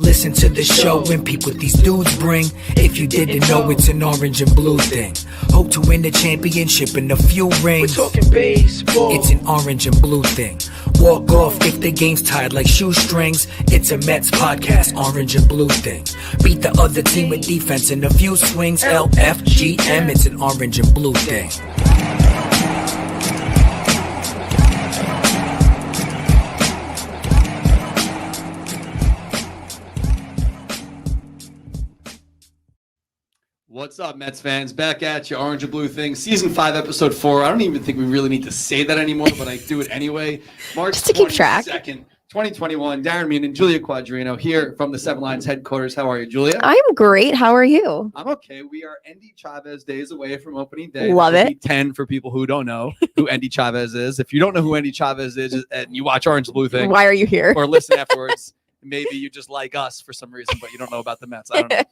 Listen to the show and peep what these dudes bring. If you didn't know, it's an orange and blue thing. Hope to win the championship and a few rings. We're talking baseball. It's an orange and blue thing. Walk off if the game's tied like shoestrings. It's a Mets podcast, orange and blue thing. Beat the other team with defense and a few swings. LFGM, it's an orange and blue thing. What's up, Mets fans? Back at you, Orange and Blue Thing, Season 5, Episode 4. I don't even think we really need to say that anymore, but I do it anyway. March just to keep track. 22nd, 2021. Darren, Meenan, and Julia Quadrino here from the Seven Lines headquarters. How are you, Julia? I'm great. How are you? I'm okay. We are Endy Chavez days away from opening day. Love it. 10 for people who don't know who Endy Chavez is. If you don't know who Endy Chavez is and you watch Orange and Blue Thing, why are you here? Or listen afterwards, maybe you just like us for some reason, but you don't know about the Mets. I don't know.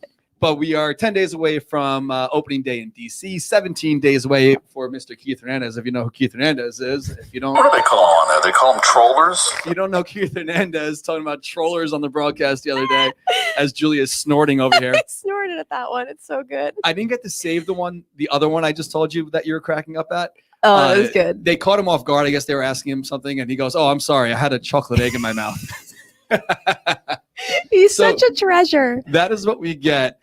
But we are 10 days away from opening day in D.C., 17 days away for Mr. Keith Hernandez. If you know who Keith Hernandez is. If you don't, what do they call him on there? They call him trollers? If you don't know Keith Hernandez, talking about trollers on the broadcast the other day as Julia is snorting over here. I snorted at that one. It's so good. I didn't get to save the other one I just told you that you were cracking up at. Oh, that was good. They caught him off guard. I guess they were asking him something, and he goes, "Oh, I'm sorry. I had a chocolate egg in my mouth." He's such a treasure. That is what we get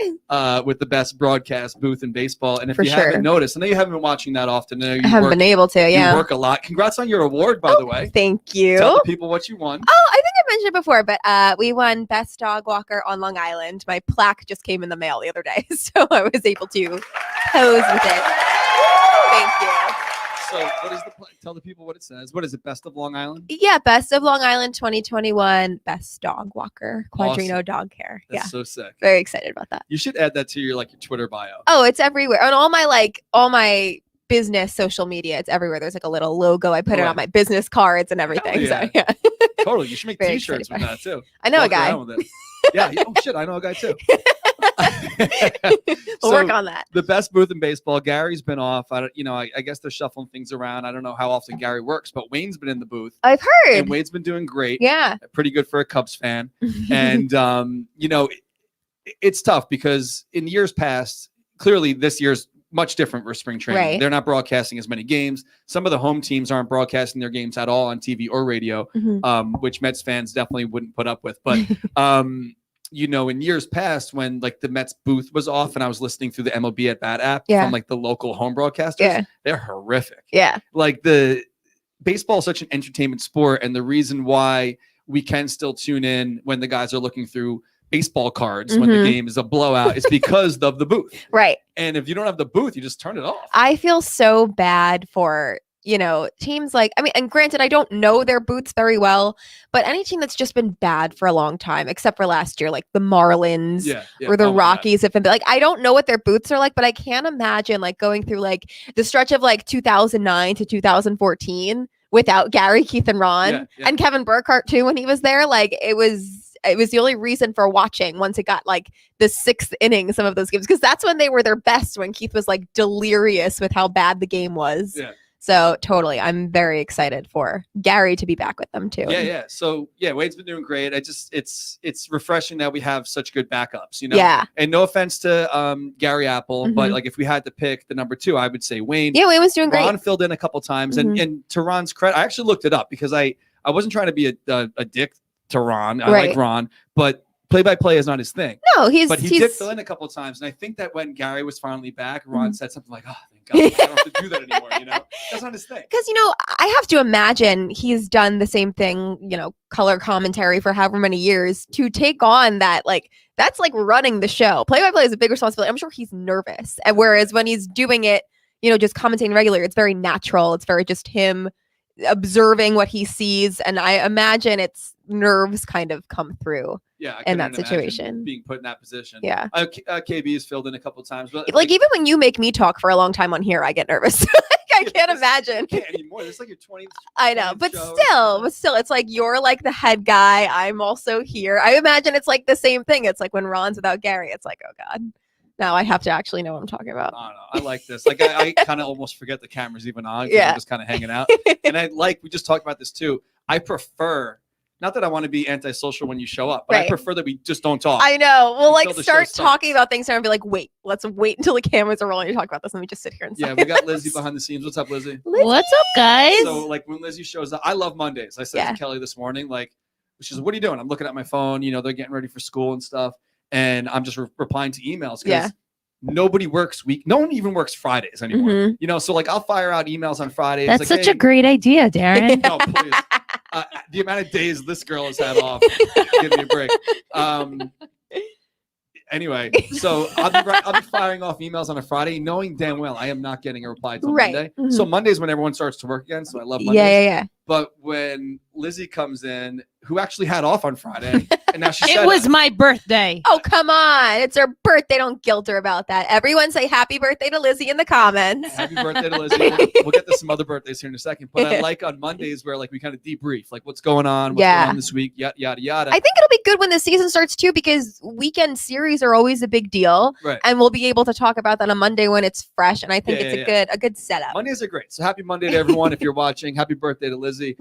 with the best broadcast booth in baseball. And if For you sure. haven't noticed, I know you haven't been watching that often. I haven't been able to, yeah. You work a lot. Congrats on your award, by the way. Thank you. Tell the people what you won. Oh, I think I mentioned it before, but we won Best Dog Walker on Long Island. My plaque just came in the mail the other day, so I was able to pose with it. Thank you. So what is tell the people what it says. What is it? Best of Long Island? Yeah, Best of Long Island 2021, Best Dog Walker, Quadrino Awesome. Dog Care. That's Yeah, so sick. very excited about that. You should add that to your Twitter bio. Oh, it's everywhere. On all my business social media, it's everywhere. There's like a little logo. I put it on my business cards and everying. Yeah. So yeah. Totally. You should make Very t-shirts with excited that too. I know a Walk guy. around with it. Yeah. Oh shit, I know a guy too. We'll work on that. The best booth in baseball. Gary's been off. I guess they're shuffling things around. I don't know how often Gary works, but Wayne's been in the booth. I've heard. And Wayne's been doing great. Yeah. Pretty good for a Cubs fan. And it's tough because in years past, clearly this year's much different for spring training. Right. They're not broadcasting as many games. Some of the home teams aren't broadcasting their games at all on TV or radio, which Mets fans definitely wouldn't put up with. But in years past, when the Mets booth was off and I was listening through the MLB at Bat app from the local home broadcasters, they're horrific. Yeah. The baseball is such an entertainment sport, and the reason why we can still tune in when the guys are looking through baseball cards when the game is a blowout is because of the booth. Right. And if you don't have the booth, you just turn it off. I feel so bad for teams and granted, I don't know their booths very well, but any team that's just been bad for a long time, except for last year, like the Marlins or the Rockies, have been I don't know what their booths are like, but I can't imagine going through the stretch of 2009 to 2014 without Gary, Keith, and Ron and Kevin Burkhardt too when he was there. It was the only reason for watching once it got the sixth inning, some of those games, because that's when they were their best, when Keith was delirious with how bad the game was. Yeah. So totally, I'm very excited for Gary to be back with them too. Yeah. So Wade's been doing great. It's refreshing that we have such good backups, Yeah. And no offense to Gary Apple, but if we had to pick the number 2, I would say Wayne. Yeah, Wayne was doing great. Ron filled in a couple times, and to Ron's credit, I actually looked it up because I wasn't trying to be a dick to Ron. I like Ron, but play-by-play is not his thing. No, he did fill in a couple of times, and I think that when Gary was finally back, Ron said something like, "Oh, thank God, I don't have to do that anymore." That's not his thing. Because I have to imagine he's done the same thing, color commentary for however many years, to take on that. That's running the show. Play-by-play is a big responsibility. I'm sure he's nervous, and whereas when he's doing it, just commentating regularly, it's very natural. It's very just him observing what he sees, and I imagine it's nerves kind of come through in that situation, being put in that position. Yeah. KB has filled in a couple of times, but even when you make me talk for a long time on here, I get nervous. I can't imagine. You can't anymore. It's your 20th. I know, but still, it's you're the head guy. I'm also here. I imagine it's the same thing. It's when Ron's without Gary. It's oh God. Now I have to actually know what I'm talking about. I don't know. I like this. I kind of almost forget the camera's even on. I'm just kind of hanging out. And we just talked about this too. I prefer Not that I want to be antisocial when you show up, but I prefer that we just don't talk. I know. We'll like start talking about things and be like, wait, let's wait until the cameras are rolling to talk about this. Let me just sit here and we got Lizzie behind the scenes. What's up, Lizzie? What's up, guys? So like when Lizzie shows up, I love Mondays. I said to Kelly this morning, like, she's like, what are you doing? I'm looking at my phone. You know, they're getting ready for school and stuff. And I'm just replying to emails because nobody works no one even works Fridays anymore. You know, so like I'll fire out emails on Fridays. That's like, such a great idea, Darren. No, please. The amount of days this girl has had off, give me a break. Anyway, so I'll be firing off emails on a Friday, knowing damn well I am not getting a reply till Monday. So Monday's when everyone starts to work again. So I love Mondays. Yeah. But when Lizzie comes in, who actually had off on Friday, and now she said it was my birthday. Oh, come on. It's her birthday. Don't guilt her about that. Everyone say happy birthday to Lizzie in the comments. Happy birthday to Lizzie. We'll get to some other birthdays here in a second. But I like on Mondays where like we kind of debrief, like what's going on, what's going on this week, yada, yada, yada. I think it'll be good when the season starts too, because weekend series are always a big deal. Right. And we'll be able to talk about that on Monday when it's fresh. And I think it's a good setup. Mondays are great. So happy Monday to everyone. If you're watching, happy birthday to Lizzie.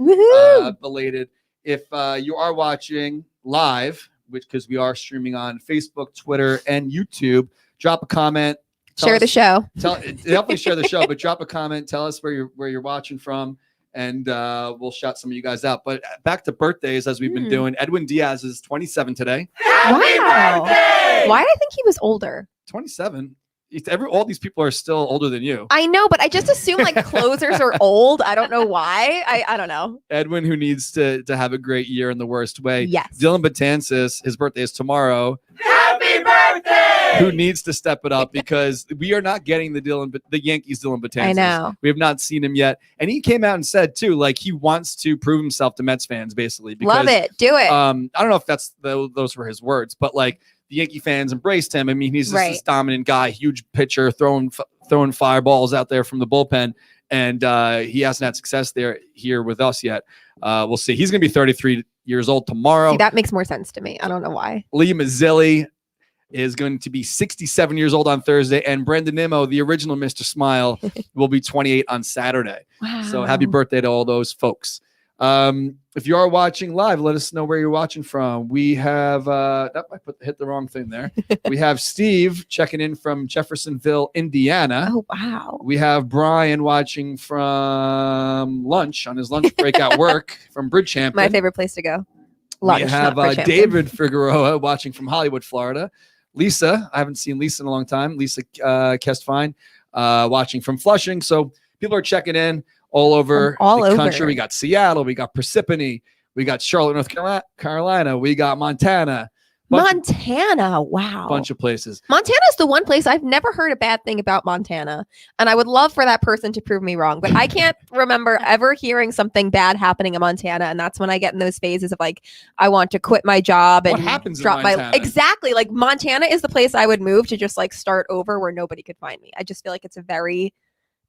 Belated. If you are watching live, because we are streaming on Facebook, Twitter, and YouTube, drop a comment. Share the show. Definitely share the show, but drop a comment. Tell us where you're watching from, and we'll shout some of you guys out. But back to birthdays, as we've been doing. Edwin Diaz is 27 today. Wow. Why did I think he was older? 27. All these people are still older than you. I know, but I just assume like closers are old. I don't know why. I don't know. Edwin, who needs to have a great year in the worst way. Yes. Dylan Betances, his birthday is tomorrow. Happy birthday! Who needs to step it up, because we are not getting the Yankees Dylan Betances. I know. We have not seen him yet. And he came out and said too, like he wants to prove himself to Mets fans, basically. Because, love it. Do it. I don't know if those were his words, but like the Yankee fans embraced him. I mean, he's just this dominant guy, huge pitcher, throwing fireballs out there from the bullpen, and he hasn't had success here with us yet. We'll see. He's going to be 33 years old tomorrow. See, that makes more sense to me. I don't know why. Lee Mazzilli is going to be 67 years old on Thursday, and Brendan Nimmo, the original Mr. Smile, will be 28 on Saturday. Wow. So happy birthday to all those folks. If you are watching live, let us know where you're watching from. We have I hit the wrong thing there. We have Steve checking in from Jeffersonville, Indiana. Oh wow. We have Brian watching from lunch on his lunch break at work from Bridgehampton. My favorite place to go. Lunch, we have David Figueroa watching from Hollywood, Florida. Lisa, I haven't seen Lisa in a long time. Lisa Kestfine watching from Flushing. So people are checking in all over the country. We got Seattle, we got Parsippany, we got Charlotte, North Carolina, we got Montana. Wow. Bunch of places. Montana is the one place I've never heard a bad thing about Montana. And I would love for that person to prove me wrong. But I can't remember ever hearing something bad happening in Montana. And that's when I get in those phases of like, I want to quit my job and drop my. Exactly. Like Montana is the place I would move to just like start over where nobody could find me. I just feel like it's a very.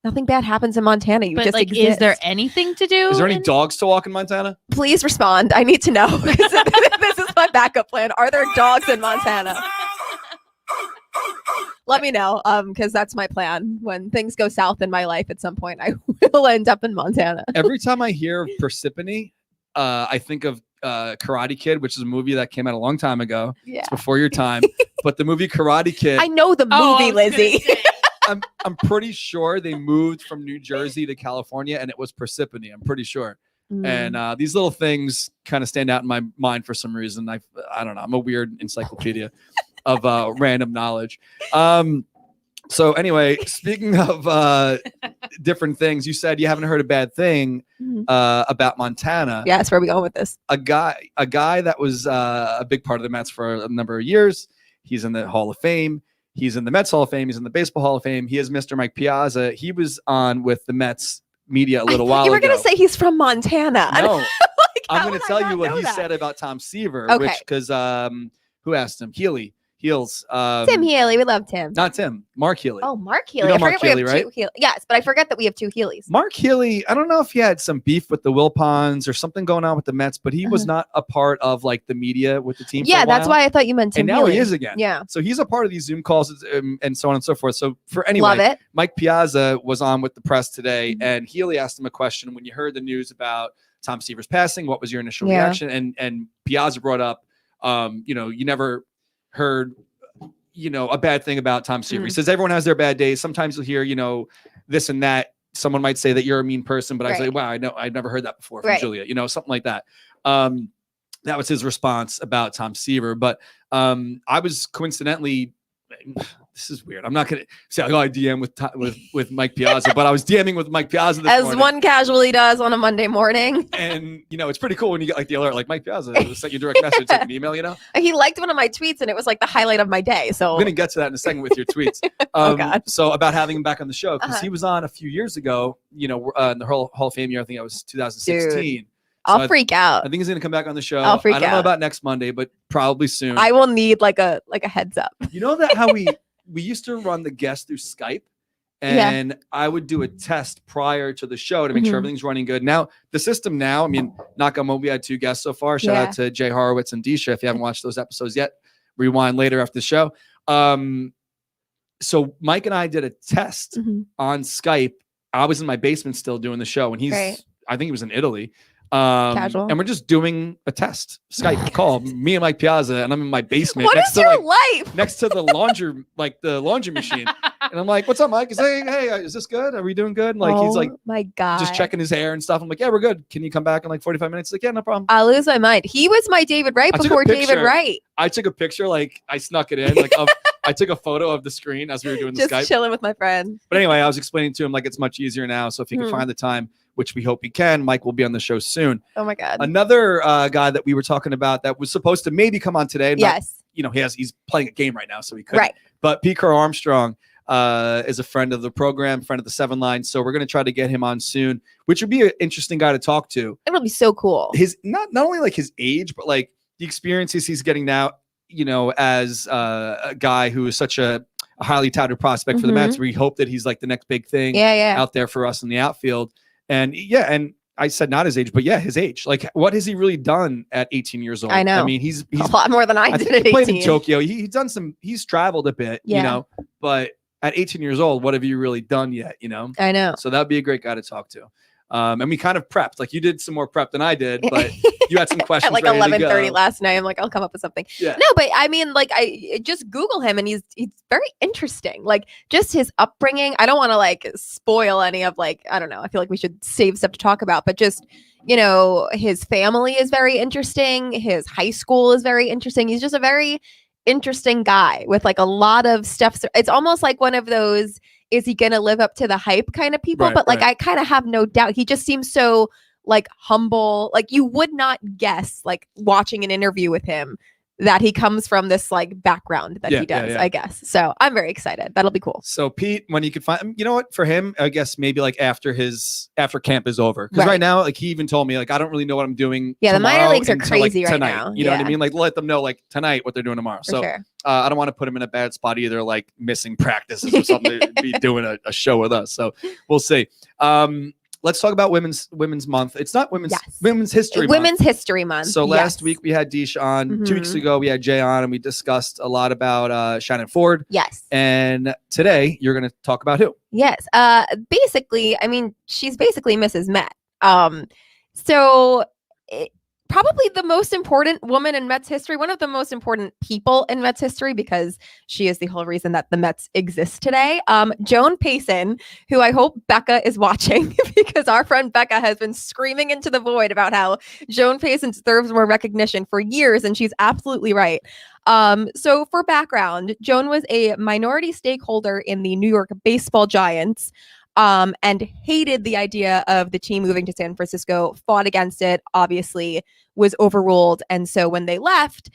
Nothing bad happens in Montana. You just exist. Is there anything to do? Is there any dogs to walk in Montana? Please respond. I need to know. This is my backup plan. Are there dogs in Montana? Let me know, because that's my plan. When things go south in my life at some point, I will end up in Montana. Every time I hear of Parsippany, I think of Karate Kid, which is a movie that came out a long time ago. Yeah. It's before your time. But the movie Karate Kid. I know the movie, Lizzie. I'm pretty sure they moved from New Jersey to California, and it was Parsippany. I'm pretty sure. And these little things kind of stand out in my mind for some reason. I don't know. I'm a weird encyclopedia of random knowledge. So anyway, speaking of different things, you said you haven't heard a bad thing about Montana. Yeah, that's where we going with this. A guy that was a big part of the Mets for a number of years. He's in the Hall of Fame. He's in the Mets Hall of Fame. He's in the Baseball Hall of Fame. He is Mr. Mike Piazza. He was on with the Mets media a little while ago. You were going to say he's from Montana. No. I'm going to tell you what he said about Tom Seaver, because who asked him? Heels. Tim Healy. We love Tim. Not Tim. Mark Healy. Oh, Mark Healy. You know Mark Healy, right? Yes, but I forget that we have two Healys. Mark Healy, I don't know if he had some beef with the Wilpons or something going on with the Mets, but he was not a part of like the media with the team. Yeah, that's why I thought you meant Tim Healy. And now he is again. Yeah. So he's a part of these Zoom calls and so on and so forth. So love it. Mike Piazza was on with the press today, and Healy asked him a question when you heard the news about Tom Seaver's passing. What was your initial Yeah. reaction? And Piazza brought up, you never heard, a bad thing about Tom Seaver. He says everyone has their bad days. Sometimes you'll hear, this and that. Someone might say that you're a mean person, but I say, wow, I've never heard that before from Julia, something like that. That was his response about Tom Seaver. But I was coincidentally, this is weird. I'm not going to say I DM with Mike Piazza, but I was DMing with Mike Piazza this morning. As one casually does on a Monday morning. And, it's pretty cool when you get like the alert, like Mike Piazza sent you a direct message, like an email, He liked one of my tweets and it was like the highlight of my day. So I'm going to get to that in a second with your tweets. God. So about having him back on the show, because he was on a few years ago, in the Hall of Fame year, I think that was 2016. Dude. I'll freak out. I think he's going to come back on the show. I'll freak out. I don't know out. about next Monday, but probably soon. I will need like a heads up. You know that how we used to run the guests through Skype, and I would do a test prior to the show to make sure everything's running good. Now the system now, I mean, knock on wood, we had 2 guests so far. Shout out to Jay Horowitz and Disha. If you haven't watched those episodes yet, rewind later after the show. So Mike and I did a test on Skype. I was in my basement still doing the show, and he's I think he was in Italy. Casual. And we're just doing a test Skype call, me and Mike Piazza, and I'm in my basement. What is your life? Next to the laundry machine. And I'm like, what's up, Mike? He's like, hey, is this good? Are we doing good? Like, he's like, my God, just checking his hair and stuff. I'm like, yeah, we're good. Can you come back in like 45 minutes? He's like, yeah, no problem. I'll lose my mind. He was my David Wright before David Wright. I took a picture, like I snuck it in, like I took a photo of the screen as we were doing the Skype. Just chilling with my friend. But anyway, I was explaining to him like it's much easier now. So if you can find the time, which we hope he can, Mike will be on the show soon. Oh my God. Another guy that we were talking about that was supposed to maybe come on today. Yes. He's playing a game right now, so he couldn't. Right. But Pete Kerr Armstrong is a friend of the program, friend of the 7 Line. So we're going to try to get him on soon, which would be an interesting guy to talk to. It would be so cool. His not only like his age, but like the experiences he's getting now, as a guy who is such a highly touted prospect for the Mets. We hope that he's like the next big thing out there for us in the outfield. And and I said not his age, but his age. Like, what has he really done at 18 years old? I know. I mean, he's a lot more than I did at 18. He played in Tokyo. He's done he's traveled a bit, but at 18 years old, what have you really done yet? I know. So that'd be a great guy to talk to. And we kind of prepped, like you did some more prep than I did, but you had some questions at like 11:30 last night. I'm like, I'll come up with something. Yeah. No, but I mean, like I just Google him and he's very interesting. Like just his upbringing. I don't want to like spoil any of like, I don't know. I feel like we should save stuff to talk about, but just, his family is very interesting. His high school is very interesting. He's just a very interesting guy with like a lot of stuff. It's almost like one of those, is he going to live up to the hype kind of people? But like, I kind of have no doubt. He just seems so like humble. Like you would not guess, like watching an interview with him, that he comes from this like background that he does, I guess. So I'm very excited. That'll be cool. So Pete, when you could find, what, for him, I guess maybe like after camp is over. Because right now, like he even told me, like, I don't really know what I'm doing. Yeah, the minor leagues are crazy like, right tonight. now. You know what I mean? Like let them know like tonight what they're doing tomorrow. For sure. I don't want to put him in a bad spot either, like missing practices or something to be doing a show with us. So we'll see. Let's talk about Women's Month. It's not Women's History Month. Women's History Month. So last week we had Disha on. 2 weeks ago we had Jay on, and we discussed a lot about Shannon Ford. Yes. And today you're going to talk about who? Yes. Basically, I mean, she's basically Mrs. Met. Probably the most important woman in Mets history, one of the most important people in Mets history, because she is the whole reason that the Mets exist today. Joan Payson, who I hope Becca is watching, because our friend Becca has been screaming into the void about how Joan Payson deserves more recognition for years, and she's absolutely right. So for background, Joan was a minority stakeholder in the New York baseball Giants. And hated the idea of the team moving to San Francisco, fought against it, obviously was overruled. And so when they left,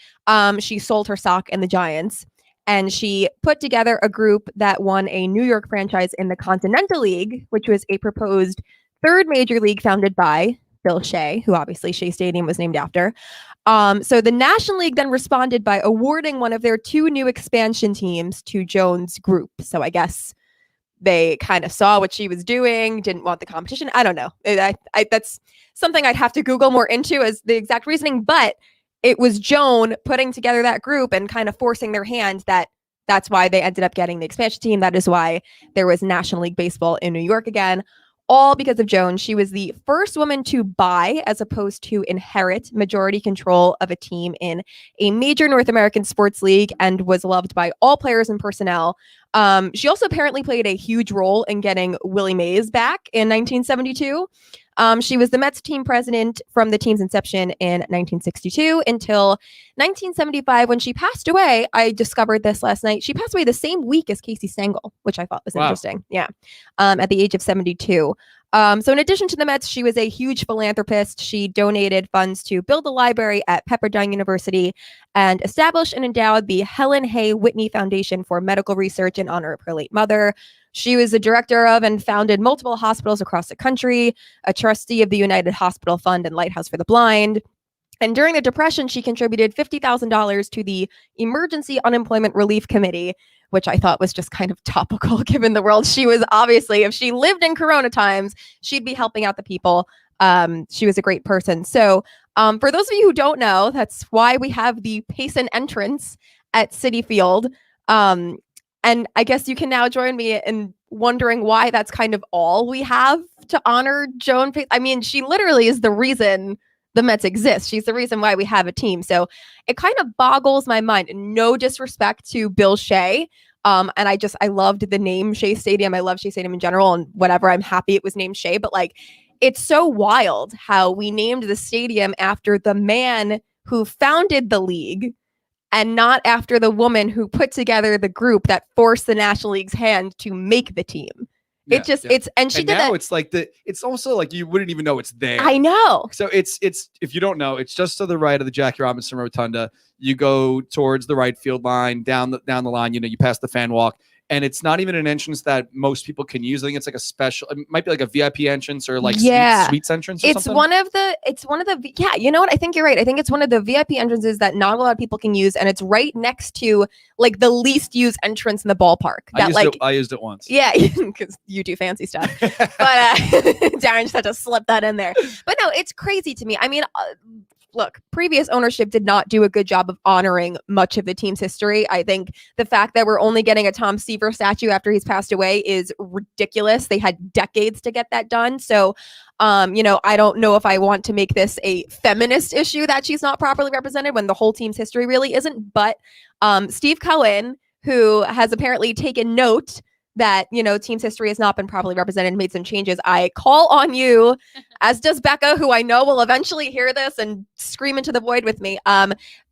she sold her stock in the Giants, and she put together a group that won a New York franchise in the Continental League, which was a proposed third major league founded by Bill Shea, who obviously Shea Stadium was named after. So the National League then responded by awarding one of their 2 new expansion teams to Joan's group. So I guess they kind of saw what she was doing, didn't want the competition. I don't know. That's something I'd have to Google more into as the exact reasoning, but it was Joan putting together that group and kind of forcing their hand that's why they ended up getting the expansion team. That is why there was National League Baseball in New York again. all because of Joan. She was the first woman to buy, as opposed to inherit, majority control of a team in a major North American sports league, and was loved by all players and personnel. She also apparently played a huge role in getting Willie Mays back in 1972. She was the Mets team president from the team's inception in 1962 until 1975, when she passed away. I discovered this last night. She passed away the same week as Casey Stengel, which I thought was interesting. Yeah. At the age of 72. So in addition to the Mets, she was a huge philanthropist. She donated funds to build a library at Pepperdine University and established and endowed the Helen Hay Whitney Foundation for Medical Research in honor of her late mother. She was the director of and founded multiple hospitals across the country, a trustee of the United Hospital Fund and Lighthouse for the Blind. And during the Depression, she contributed $50,000 to the Emergency Unemployment Relief Committee, which I thought was just kind of topical given the world she was. Obviously, if she lived in Corona times, she'd be helping out the people. She was a great person. So for those of you who don't know, that's why we have the Payson entrance at Citi Field. And I guess you can now join me in wondering why that's kind of all we have to honor Joan Payson. I mean, she literally is the reason the Mets exist. She's the reason why we have a team. So it kind of boggles my mind. No disrespect to Bill Shea. And I loved the name Shea Stadium. I love Shea Stadium in general, and whatever. I'm happy it was named Shea. But like, it's so wild how we named the stadium after the man who founded the league, and not after the woman who put together the group that forced the National League's hand to make the team. Yeah, and she did now that. It's like it's also like you wouldn't even know it's there. I know. So it's if you don't know, it's just to the right of the Jackie Robinson Rotunda. You go towards the right field line, down the line, you pass the fan walk. And it's not even an entrance that most people can use. I think it's like a special, it might be like a VIP entrance or like suites entrance or something. It's one of the, you know what? I think you're right. I think it's one of the VIP entrances that not a lot of people can use. And it's right next to like the least used entrance in the ballpark. I used it once. Yeah, because you do fancy stuff. But Darren just had to slip that in there. But no, it's crazy to me. I mean, look, previous ownership did not do a good job of honoring much of the team's history. I think the fact that we're only getting a Tom Seaver statue after he's passed away is ridiculous. They had decades to get that done. So, I don't know if I want to make this a feminist issue that she's not properly represented when the whole team's history really isn't. But Steve Cohen, who has apparently taken note that, team's history has not been properly represented and made some changes. I call on you, as does Becca, who I know will eventually hear this and scream into the void with me.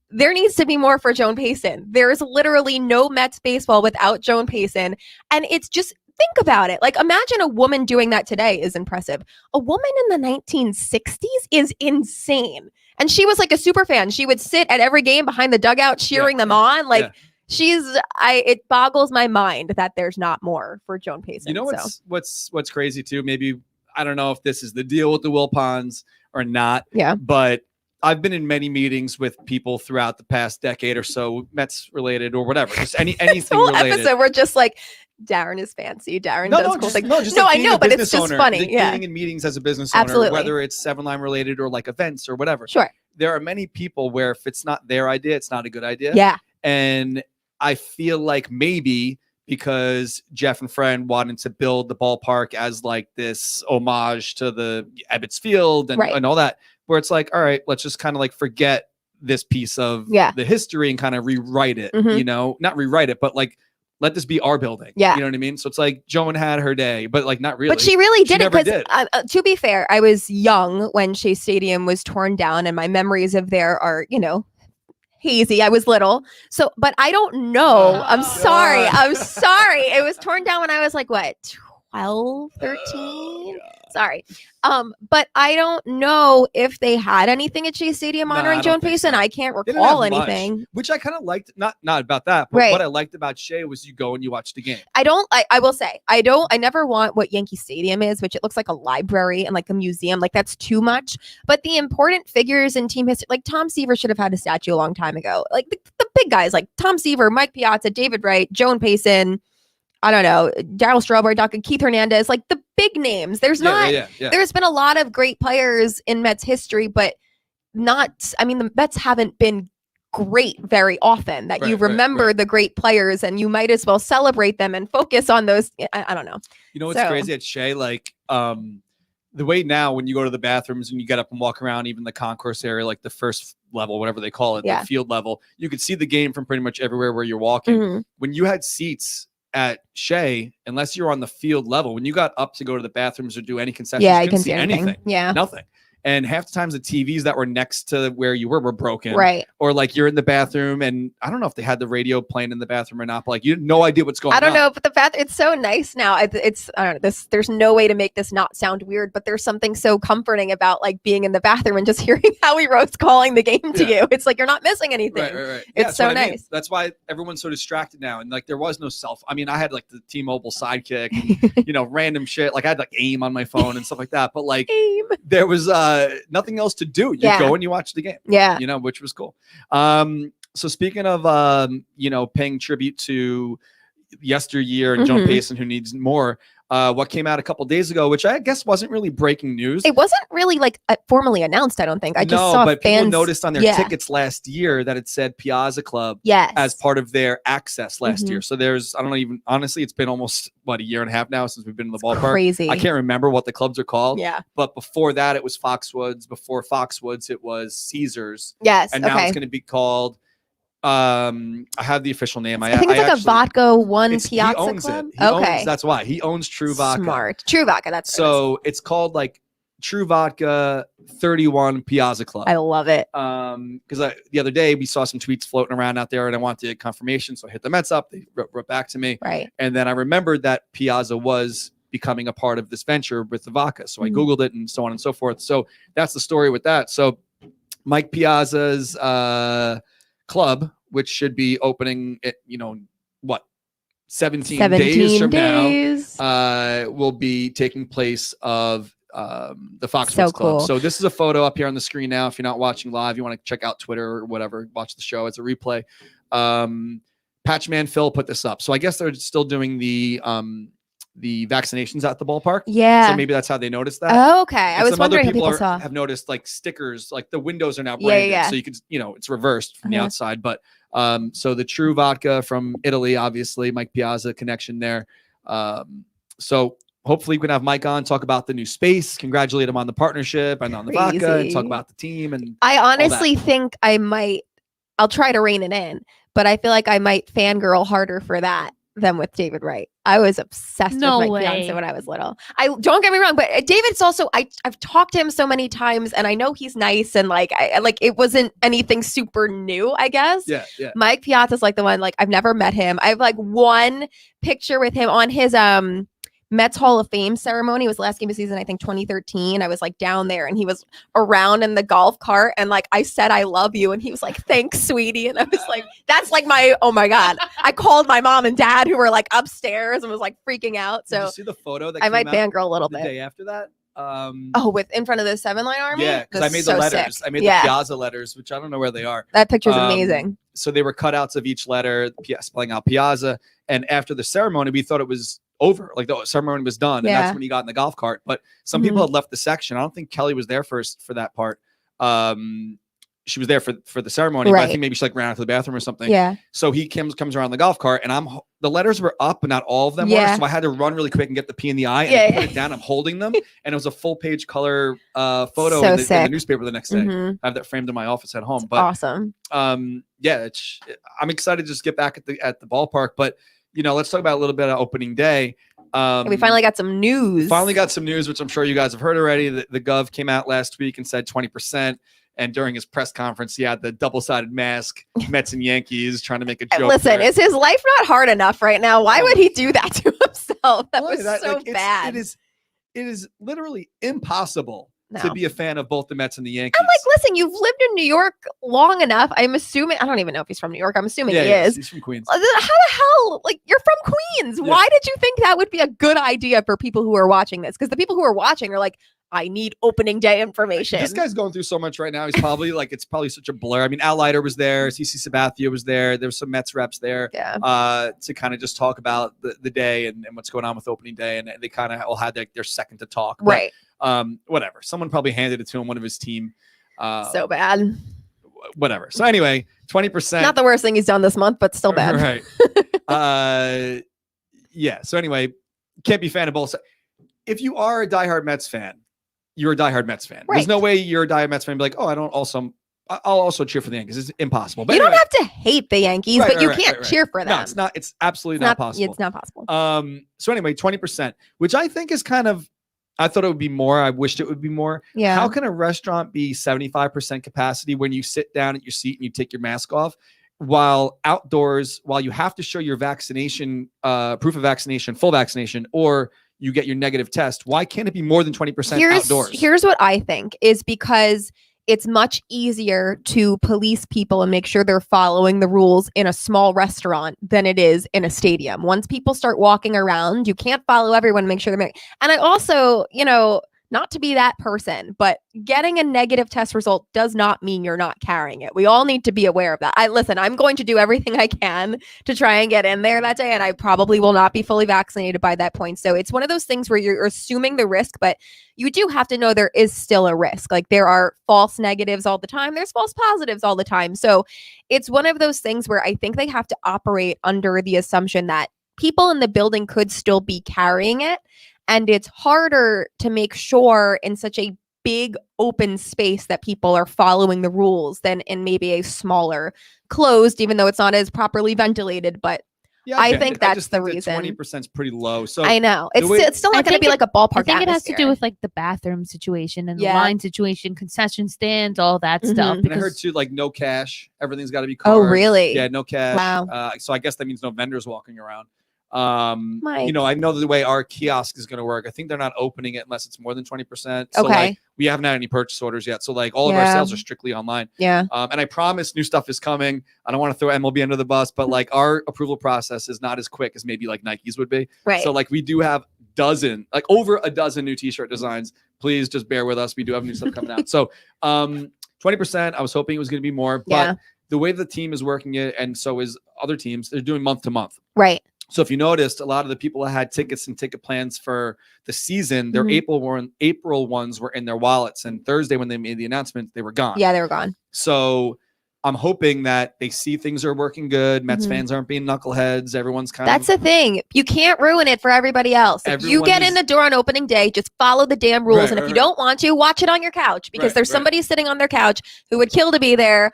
There needs to be more for Joan Payson. There is literally no Mets baseball without Joan Payson. And it's just, think about it. Like, imagine a woman doing that today is impressive. A woman in the 1960s is insane. And she was like a super fan. She would sit at every game behind the dugout cheering them on. Like, it boggles my mind that there's not more for Joan Payson. You know what's crazy too? Maybe, I don't know if this is the deal with the Wilpons or not. Yeah. But I've been in many meetings with people throughout the past decade or so, Mets related or whatever, just anything related. Episode, we're just like, Darren is fancy. Darren does cool things. I know, but it's just funny. Being in meetings as a business owner, whether it's 7-Line related or like events or whatever. Sure. There are many people where if it's not their idea, it's not a good idea. Yeah. And I feel like maybe because Jeff and Fred wanted to build the ballpark as like this homage to the Ebbets Field and all that, where it's like, all right, let's just kind of like forget this piece of the history and kind of rewrite it, not rewrite it, but like, let this be our building. Yeah. You know what I mean? So it's like Joan had her day, but like not really. But she really did it because to be fair, I was young when Shea Stadium was torn down and my memories of there are, hazy. I was little. So, but I don't know. I'm sorry. It was torn down when I was like, what, 12, 13? Sorry. But I don't know if they had anything at Shea Stadium honoring Joan Payson. So. I can't recall anything. Much, which I kind of liked. Not about that, but what I liked about Shea was you go and you watch the game. I will say, I never want what Yankee Stadium is, which it looks like a library and like a museum. Like that's too much. But the important figures in team history, like Tom Seaver should have had a statue a long time ago. Like the big guys like Tom Seaver, Mike Piazza, David Wright, Joan Payson, I don't know, Darryl Strawberry, Keith Hernandez, like the big names. There's there's been a lot of great players in Mets history, but the Mets haven't been great very often that you remember the great players and you might as well celebrate them and focus on those. I don't know. You know what's crazy at Shea? Like the way now when you go to the bathrooms and you get up and walk around, even the concourse area, like the first level, whatever they call it, the field level, you could see the game from pretty much everywhere where you're walking. When you had seats at Shea, unless you're on the field level, when you got up to go to the bathrooms or do any concessions, you couldn't see anything. Nothing. And half the times the TVs that were next to where you were broken. Right. Or like you're in the bathroom and I don't know if they had the radio playing in the bathroom or not, but like you had no idea what's going on. I don't know, but the bathroom, it's so nice now. It's I don't know, there's no way to make this not sound weird, but there's something so comforting about like being in the bathroom and just hearing Howie Rose calling the game to you. It's like you're not missing anything. Right. It's so nice. I mean. That's why everyone's so distracted now. And like there was no I mean, I had like the T-Mobile sidekick, and, random shit. Like I had like AIM on my phone and stuff like that. But like there was nothing else to do. You go and you watch the game. Yeah. Which was cool. So speaking of paying tribute to yesteryear and Joan Payson, who needs more, what came out a couple days ago, which I guess wasn't really breaking news. It wasn't really like formally announced, I don't think. I just saw but fans, people noticed on their tickets last year that it said Piazza Club as part of their access last year. So there's, I don't know, even honestly, it's been almost a year and a half now since we've been in the ballpark. Crazy. I can't remember what the clubs are called. Yeah. But before that, it was Foxwoods. Before Foxwoods, it was Caesars. Yes. And now it's going to be called. I have the official name. I think it's like a Vodka One Piazza Club. That's why he owns True Vodka. Smart. True Vodka. That's so it's called like True Vodka 31 Piazza Club. I love it. Because the other day we saw some tweets floating around out there, and I wanted confirmation, so I hit the Mets up. They wrote back to me. Right. And then I remembered that Piazza was becoming a part of this venture with the vodka, so I googled it and so on and so forth. So that's the story with that. So Mike Piazza's club, which should be opening at 17 days from now, will be taking place of the Foxwoods Club. Cool. So this is a photo up here on the screen now. If you're not watching live, you want to check out Twitter or whatever, watch the show as a replay. Patchman Phil put this up. So I guess they're still doing the vaccinations at the ballpark. Yeah. So maybe that's how they noticed that. Oh, okay. And I was wondering if people saw. Have noticed like stickers, like the windows are now branded. Yeah. So you could, it's reversed from the outside. But so the True Vodka from Italy, obviously, Mike Piazza connection there. So hopefully we can have Mike on, talk about the new space, congratulate him on the partnership and on the vodka, and talk about the team. And I honestly think I'll try to rein it in, but I feel like I might fangirl harder for that than with David Wright. I was obsessed with my fiance when I was little. I don't get me wrong, but David's also, I've talked to him so many times and I know he's nice and like, it wasn't anything super new, I guess. Yeah. Mike Piazza's like the one, like I've never met him. I have like one picture with him on his, Mets Hall of Fame ceremony. It was the last game of season, I think 2013. I was like down there and he was around in the golf cart and like I said I love you and he was like, thanks sweetie, and I was like, that's like oh my god. I called my mom and dad who were like upstairs and was like freaking out. So did you see the photo that I might fangirl a little bit the day after that? With in front of the 7-line army? Yeah, because I made the letters. Sick. I made the Piazza letters, which I don't know where they are. That picture's amazing. So they were cutouts of each letter, spelling out Piazza. And after the ceremony, we thought it was over, like the ceremony was done, and that's when he got in the golf cart. But some people had left the section. I don't think Kelly was there first for that part. She was there for the ceremony, but I think maybe she like ran out to the bathroom or something. Yeah. So he comes around the golf cart, and the letters were up, but not all of them were. So I had to run really quick and get the P in the eye and put it down. I'm holding them, and it was a full page color photo in the newspaper the next day. I have that framed in my office at home. But awesome. I'm excited to just get back at the ballpark. But let's talk about a little bit of opening day. We finally got some news. Which I'm sure you guys have heard already. The Gov came out last week and said 20%. And during his press conference, he had the double-sided mask, Mets and Yankees, trying to make a joke. Listen, is his life not hard enough right now? Why would he do that to himself? That was so bad. It is literally impossible to be a fan of both the Mets and the Yankees. I'm like, listen, you've lived in New York long enough. I'm assuming, I don't even know if he's from New York. I'm assuming he is. He's from Queens. How the hell? Like, you're from Queens. Yeah. Why did you think that would be a good idea for people who are watching this? Because the people who are watching are like, I need opening day information. This guy's going through so much right now. He's probably like, it's probably such a blur. I mean, Al Leiter was there. CC Sabathia was there. There was some Mets reps there to kind of just talk about the day and what's going on with opening day. And they kind of all had their second to talk. Right. But, whatever. Someone probably handed it to him, one of his team. So bad. Whatever. So anyway, 20%. Not the worst thing he's done this month, but still bad. Right. So anyway, can't be a fan of both sides. if you are a diehard Mets fan, you're a diehard Mets fan. Right. There's no way you're a diehard Mets fan and be like, oh, I'll also cheer for the Yankees. It's impossible. But you anyway, don't have to hate the Yankees, but you can't cheer for them. No, it's not. It's absolutely not possible. It's not possible. So anyway, 20%, which I think is kind of, I thought it would be more. I wished it would be more. Yeah. How can a restaurant be 75% capacity when you sit down at your seat and you take your mask off, while outdoors, while you have to show your vaccination, proof of vaccination, full vaccination, or you get your negative test? Why can't it be more than 20% outdoors? Here's what I think is because it's much easier to police people and make sure they're following the rules in a small restaurant than it is in a stadium. Once people start walking around, you can't follow everyone and make sure they're and I also, not to be that person, but getting a negative test result does not mean you're not carrying it. We all need to be aware of that. I'm going to do everything I can to try and get in there that day, and I probably will not be fully vaccinated by that point. So it's one of those things where you're assuming the risk, but you do have to know there is still a risk. Like, there are false negatives all the time. There's false positives all the time. So it's one of those things where I think they have to operate under the assumption that people in the building could still be carrying it. And it's harder to make sure in such a big open space that people are following the rules than in maybe a smaller closed, even though it's not as properly ventilated. But yeah, I think that's the reason. 20% is pretty low. So I know it's still not going to be like a ballpark. I think it has atmosphere. to do with like the bathroom situation and the line situation, concession stands, all that stuff. And I heard too, like, no cash. Everything's got to be card. Oh, really? Yeah, no cash. Wow. So I guess that means no vendors walking around. I know the way our kiosk is going to work. I think they're not opening it unless it's more than 20%. So like, we haven't had any purchase orders yet. So like all of our sales are strictly online. Yeah. And I promise new stuff is coming. I don't want to throw MLB under the bus, but like our approval process is not as quick as maybe like Nike's would be. Right. So like we do have over a dozen new t-shirt designs. Please just bear with us. We do have new stuff coming out. So 20%, I was hoping it was going to be more, but the way the team is working it, and so is other teams, they're doing month to month. Right. So if you noticed, a lot of the people that had tickets and ticket plans for the season, their April ones were in their wallets. And Thursday, when they made the announcement, they were gone. Yeah, they were gone. So I'm hoping that they see things are working good. Mets fans aren't being knuckleheads. Everyone's That's the thing. You can't ruin it for everybody else. If you get in the door on opening day, just follow the damn rules. And if you don't want to, watch it on your couch, because there's somebody sitting on their couch who would kill to be there.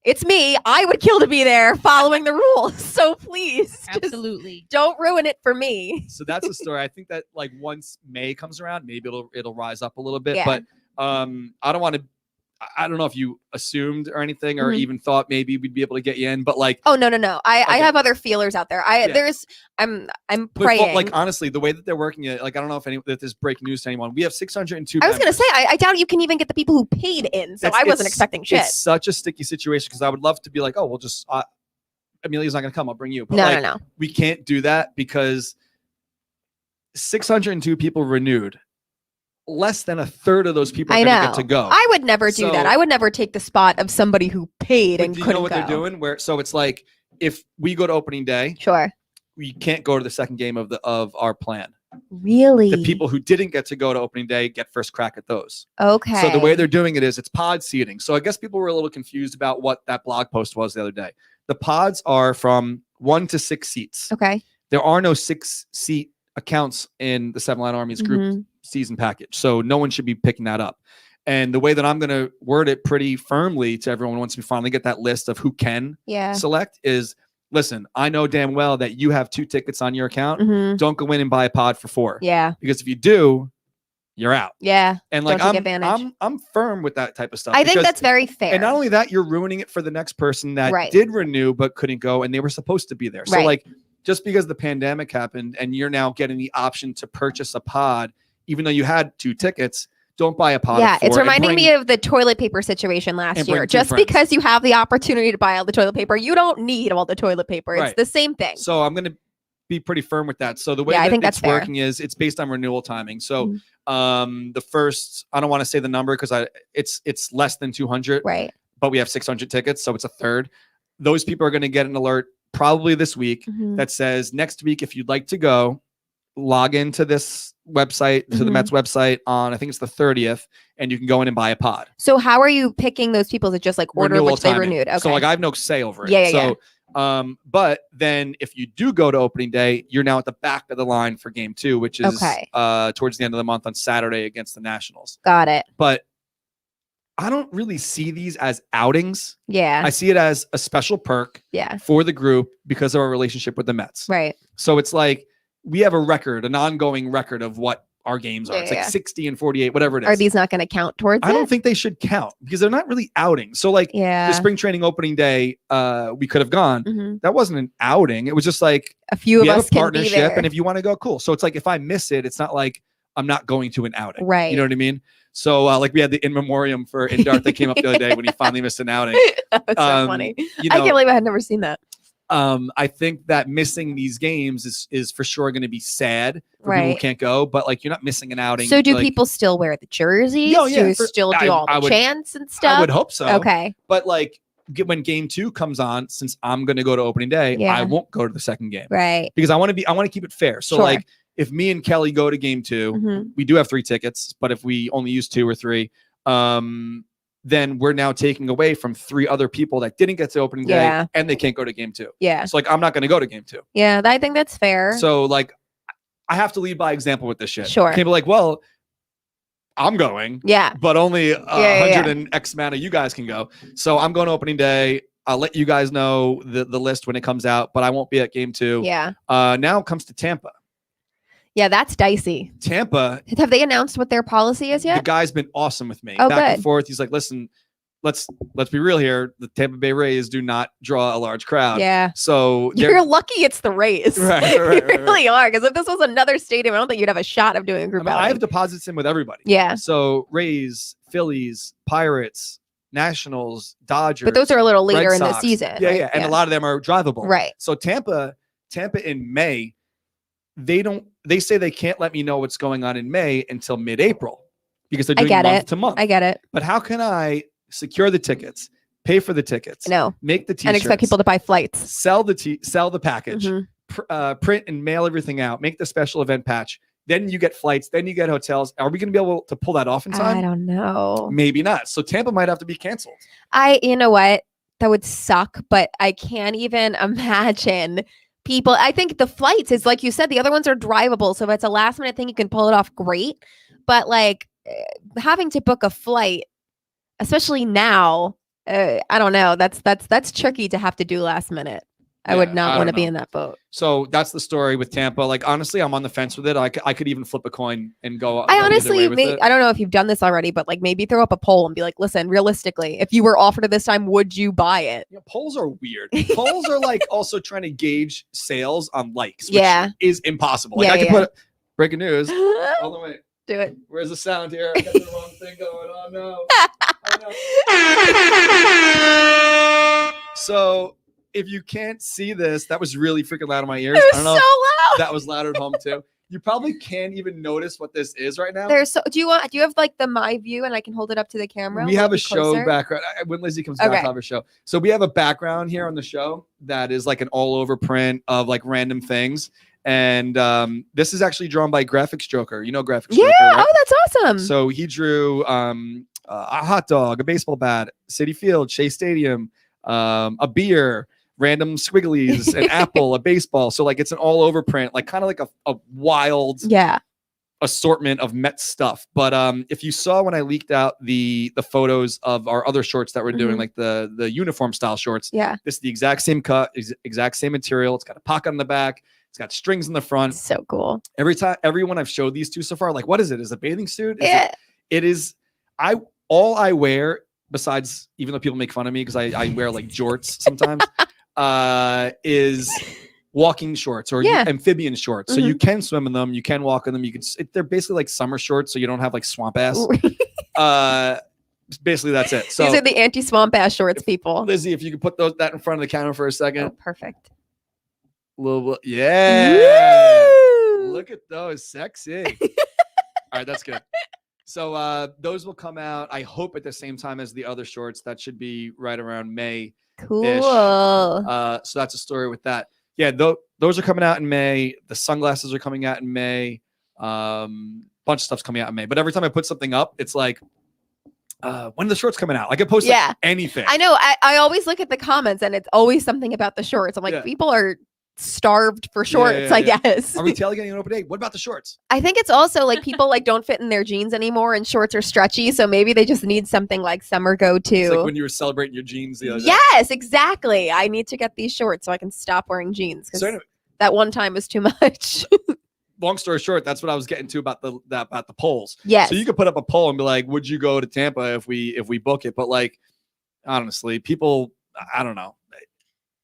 It's me. I would kill to be there following the rules. So please, absolutely, don't ruin it for me. So that's the story. I think that like once May comes around, maybe it'll rise up a little bit. But I don't know if you assumed or anything, or even thought maybe we'd be able to get you in, but like, oh no. I have other feelers out there. I'm praying. But like, honestly, the way that they're working it, like, I don't know if there's breaking news to anyone. We have 602. I was going to say, I doubt you can even get the people who paid in. So I wasn't expecting shit. It's such a sticky situation, because I would love to be like, oh, we'll just, Amelia's not going to come. I'll bring you. But no. We can't do that because 602 people renewed. Less than a third of those people are going to get to go. I would never do that. I would never take the spot of somebody who paid and couldn't go. You know what they're doing? So it's like, if we go to opening day, we can't go to the second game of our plan. Really? The people who didn't get to go to opening day get first crack at those. Okay. So the way they're doing it is it's pod seating. So I guess people were a little confused about what that blog post was the other day. The pods are from 1 to 6 seats. Okay. There are no 6-seat accounts in the Seven Line Army's group season package. So no one should be picking that up. And the way that I'm going to word it pretty firmly to everyone once we finally get that list of who can select is, listen, I know damn well that you have 2 tickets on your account. Don't go in and buy a pod for 4. Yeah. Because if you do, you're out. Yeah. And like, I'm firm with that type of stuff. I think that's very fair. And not only that, you're ruining it for the next person that did renew but couldn't go, and they were supposed to be there. So like, just because the pandemic happened and you're now getting the option to purchase a pod, even though you had 2 tickets, don't buy a pod. Yeah, it's reminding me of the toilet paper situation last year. Just because you have the opportunity to buy all the toilet paper, you don't need all the toilet paper. It's the same thing. So I'm going to be pretty firm with that. So the way that it's working is it's based on renewal timing. So the first, I don't want to say the number because it's less than 200. Right. But we have 600 tickets, so it's a third. Those people are going to get an alert probably this week that says, next week, if you'd like to go, log into this website, to the Mets website on, I think it's the 30th, and you can go in and buy a pod. So how are you picking those people? Is it just like order which they renewed? Okay. So like I have no say over it. Yeah. But then if you do go to opening day, you're now at the back of the line for game 2, which is towards the end of the month on Saturday against the Nationals. Got it. But I don't really see these as outings. Yeah. I see it as a special perk for the group because of our relationship with the Mets. Right. So it's like we have a record, an ongoing record of what our games are. It's like 60 and 48, whatever it is. Are these not going to count towards it? I don't think they should count because they're not really outings. So like the spring training opening day, we could have gone. That wasn't an outing. It was just like a few of us have a partnership, can be there. and if you want to go, cool. So it's like if I miss it, it's not like I'm not going to an outing. Right. You know what I mean? So like we had the in memoriam for Indart that came up the other day when he finally missed an outing. That was so funny. You know, I can't believe I had never seen that. I think that missing these games is for sure going to be sad for people who can't go, but like you're not missing an outing. So do like, people still wear the jerseys? No, yeah, do you still do all the chants and stuff? I would hope so. Okay. But like when game 2 comes on, since I'm going to go to opening day, I won't go to the second game. Right. Because I want to keep it fair. So like if me and Kelly go to game 2, we do have 3 tickets, but if we only use 2 or 3, then we're now taking away from 3 other people that didn't get to opening day and they can't go to game 2. Yeah. So like, I'm not going to go to game 2. Yeah. I think that's fair. So like, I have to lead by example with this shit. Sure. Can't be like, well, I'm going. Yeah. But only 100 and X amount of you guys can go. So I'm going to opening day. I'll let you guys know the list when it comes out, but I won't be at game 2. Yeah. Now it comes to Tampa. Yeah, that's dicey. Tampa. Have they announced what their policy is yet? The guy's been awesome with me. Oh, Back good. and forth. He's like, listen, let's be real here. The Tampa Bay Rays do not draw a large crowd. Yeah. So you're lucky it's the Rays. Right, you really are. Because if this was another stadium, I don't think you'd have a shot of doing a group outing. I have deposits in with everybody. Yeah. So Rays, Phillies, Pirates, Nationals, Dodgers. But those are a little later in the Sox. season. Yeah, yeah. And a lot of them are drivable. Right. So Tampa in May, they say they can't let me know what's going on in May until mid-April because they're doing month to month. I get it. But how can I secure the tickets, pay for the tickets, make the t-shirts, and expect people to buy flights, sell the package, print and mail everything out, make the special event patch. Then you get flights, then you get hotels. Are we going to be able to pull that off in time? I don't know. Maybe not. So Tampa might have to be canceled. You know what? That would suck, but I can't even imagine people. I think the flights is like you said, the other ones are drivable. So if it's a last minute thing, you can pull it off. Great. But like having to book a flight, especially now, I don't know. That's tricky to have to do last minute. I would not want to be in that boat. So that's the story with Tampa. Like, honestly, I'm on the fence with it. I could even flip a coin and go. I honestly, I don't know if you've done this already, but like maybe throw up a poll and be like, listen, realistically, if you were offered it this time, would you buy it? Polls are weird. Polls are like also trying to gauge sales on likes, which is impossible. Like I can put breaking news. Hold on, wait. Do it. Where's the sound here? I got the wrong thing going on. No. So if you can't see this, that was really freaking loud in my ears. It was so loud. That was loud at home too. You probably can't even notice what this is right now. Do you have like the my view and I can hold it up to the camera? We have a show background. When Lizzie comes back, I'll have a show. So we have a background here on the show that is like an all over print of like random things. And this is actually drawn by Graphics Joker. You know Graphics Joker, right? Oh, that's awesome. So he drew a hot dog, a baseball bat, Citi Field, Shea Stadium, a beer, random squigglies, an apple, a baseball. So like it's an all over print, like kind of like a wild assortment of Mets stuff. But if you saw when I leaked out the photos of our other shorts that we're doing, like the uniform style shorts, this is the exact same cut, exact same material. It's got a pocket on the back. It's got strings in the front. So cool. Everyone I've showed these to so far, like, what is it? Is it a bathing suit? It is. All I wear, besides, even though people make fun of me because I wear like jorts sometimes, is walking shorts or amphibian shorts. So you can swim in them, you can walk in them. They're basically like summer shorts, so you don't have like swamp ass. Basically, that's it. So these are the anti-swamp ass shorts, people. Lizzie, if you could put that in front of the camera for a second. Oh, perfect. Yeah. Woo! Look at those, sexy. All right, that's good. So those will come out, I hope, at the same time as the other shorts. That should be right around May. Cool. So that's a story with that. Yeah, those are coming out in May. The sunglasses are coming out in May. Bunch of stuff's coming out in May. But every time I put something up, it's like when the shorts coming out? I could post like anything. I know. I always look at the comments and it's always something about the shorts. I'm like, people are starved for shorts, I guess. Are we tailgating an open day? What about the shorts? I think it's also like people like don't fit in their jeans anymore and shorts are stretchy. So maybe they just need something like summer go-to. It's like when you were celebrating your jeans the other day. Yes, exactly. I need to get these shorts so I can stop wearing jeans because that one time was too much. Long story short, that's what I was getting to about the polls. Yes. So you could put up a poll and be like, would you go to Tampa if we book it? But like, honestly, people, I don't know.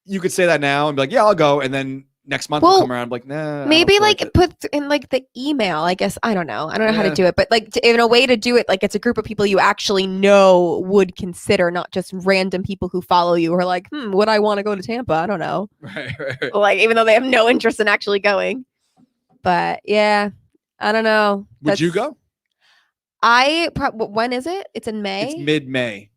You could say that now and be like, yeah, I'll go. And then next month we'll come around like, nah. Maybe like put in like the email, I guess. I don't know how to do it, but like in a way to do it, like it's a group of people you actually know would consider, not just random people who follow you who are like, would I want to go to Tampa? I don't know. Right. Like, even though they have no interest in actually going. But yeah, I don't know. Would you go? When is it? It's in May? It's mid-May.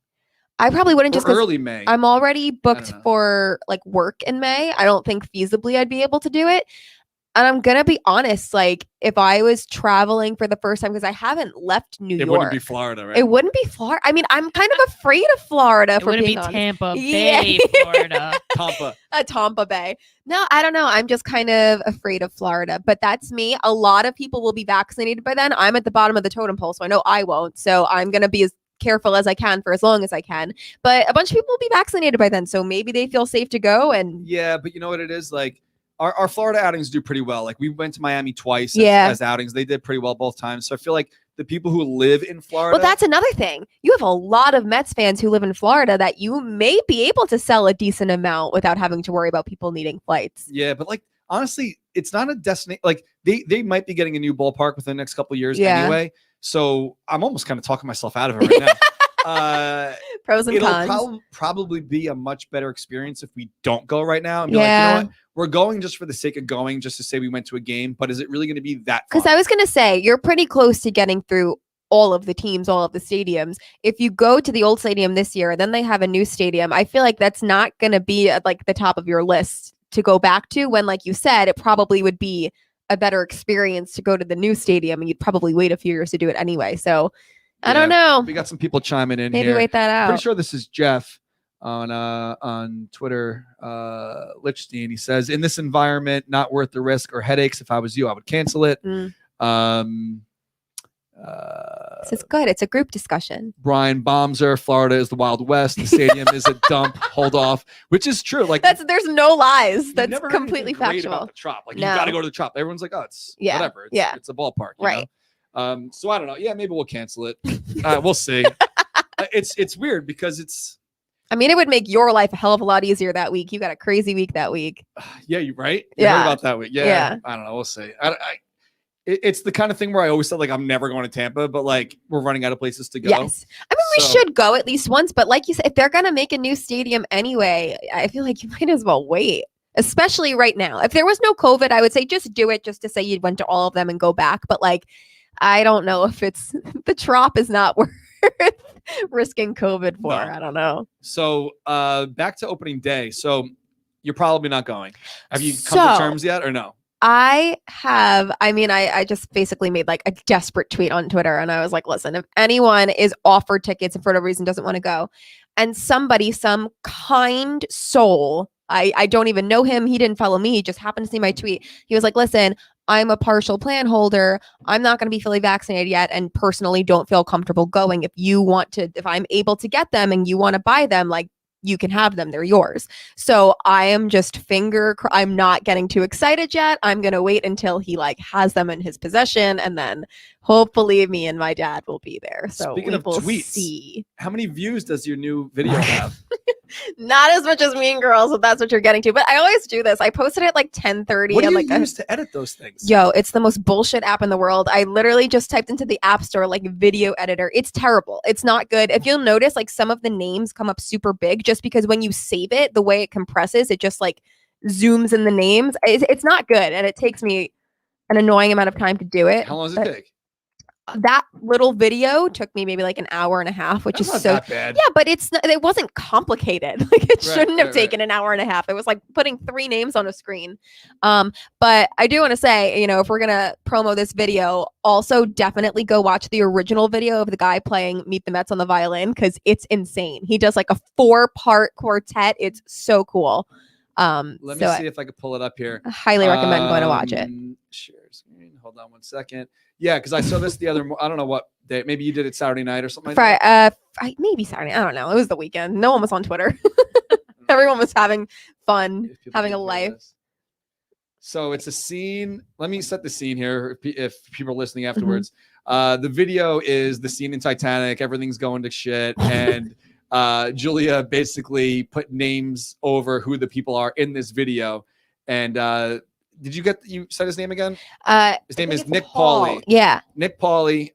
I probably wouldn't just early May. I'm already booked for like work in May. I don't think feasibly I'd be able to do it. And I'm going to be honest, like if I was traveling for the first time, because I haven't left New York. It wouldn't be Florida, right? It wouldn't be Florida. I mean, I'm kind of afraid of Florida. It wouldn't be honest. Tampa Bay, Florida. Tampa Bay. No, I don't know. I'm just kind of afraid of Florida. But that's me. A lot of people will be vaccinated by then. I'm at the bottom of the totem pole, so I know I won't. So I'm going to be as careful as I can for as long as I can. But a bunch of people will be vaccinated by then. So maybe they feel safe to go. And yeah, but you know what it is? Like, Our Florida outings do pretty well. Like we went to Miami twice as outings. They did pretty well both times. So I feel like the people who live in Florida. Well, that's another thing. You have a lot of Mets fans who live in Florida that you may be able to sell a decent amount without having to worry about people needing flights. Yeah, but like honestly, it's not a destination. Like they might be getting a new ballpark within the next couple of years anyway. So I'm almost kind of talking myself out of it right now. Pros and cons. It'll probably be a much better experience if we don't go right now and be like, you know what? We're going just for the sake of going, just to say we went to a game. But is it really going to be that fun? Because I was going to say, you're pretty close to getting through all of the teams, all of the stadiums. If you go to the old stadium this year, then they have a new stadium. I feel like that's not going to be at like the top of your list to go back to when, like you said, it probably would be a better experience to go to the new stadium and you'd probably wait a few years to do it anyway. So I don't know. We got some people chiming in Maybe here. wait that out. Pretty sure this is Jeff on Twitter. Lichstein. He says, in this environment, not worth the risk or headaches. If I was you, I would cancel it. This is good. It's a group discussion. Brian Bomser, Florida is the Wild West. The stadium is a dump. Hold off, which is true. Like there's no lies. That's completely factual. About the Trop. Like you got to go to the Trop. Everyone's like, oh, it's whatever. It's a ballpark, right? Know? So I don't know. Yeah, maybe we'll cancel it. We'll see. It's weird because it's. I mean, it would make your life a hell of a lot easier that week. You got a crazy week that week. Yeah, you right? You heard about that week. Yeah. I don't know. We'll see. It's the kind of thing where I always said, like, I'm never going to Tampa, but like we're running out of places to go. Yes. I mean, we should go at least once, but like you said, if they're going to make a new stadium anyway, I feel like you might as well wait, especially right now. If there was no COVID, I would say just do it just to say you went to all of them and go back. But like, I don't know if the Trop is not worth risking COVID for. I don't know. So back to opening day. So you're probably not going. Have you come to terms yet or no? I have. I mean, I just basically made like a desperate tweet on Twitter and I was like, listen, if anyone is offered tickets and for whatever reason doesn't want to go, and somebody, some kind soul, I don't even know him. He didn't follow me. He just happened to see my tweet. He was like, listen, I'm a partial plan holder. I'm not going to be fully vaccinated yet and personally don't feel comfortable going. If I'm able to get them and you want to buy them, like you can have them. They're yours. So I am just I'm not getting too excited yet. I'm going to wait until he like has them in his possession and then hopefully me and my dad will be there. So speaking of tweets, see. How many views does your new video have? Not as much as Mean Girls, if that's what you're getting to. But I always do this. I posted it at like 10:30. What do you use to edit those things? Yo, it's the most bullshit app in the world. I literally just typed into the App Store like video editor. It's terrible. It's not good. If you'll notice, like some of the names come up super big just because when you save it, the way it compresses, it just like zooms in the names. It's not good. And it takes me an annoying amount of time to do it. How long does it take? that little video took me maybe like an hour and a half, which That's is not so that bad. Yeah, but it wasn't complicated. Like it shouldn't have taken an hour and a half. It was like putting 3 names on a screen. But I do want to say, if we're gonna promo this video, also definitely go watch the original video of the guy playing Meet the Mets on the violin, because it's insane. He does like a 4-part quartet. It's so cool. Let me see if I could pull it up here. I highly recommend going to watch it. Share screen. Hold on one second. Yeah, because I saw this the other. I don't know what day. Maybe you did it Saturday night or something. Maybe Saturday. I don't know. It was the weekend. No one was on Twitter. Everyone was having fun, having a life. So it's a scene. Let me set the scene here. If people are listening afterwards, the video is the scene in Titanic. Everything's going to shit, and Julia basically put names over who the people are in this video, and. Did you said his name again? His name is Nick Pauly. Yeah. Nick Pauly,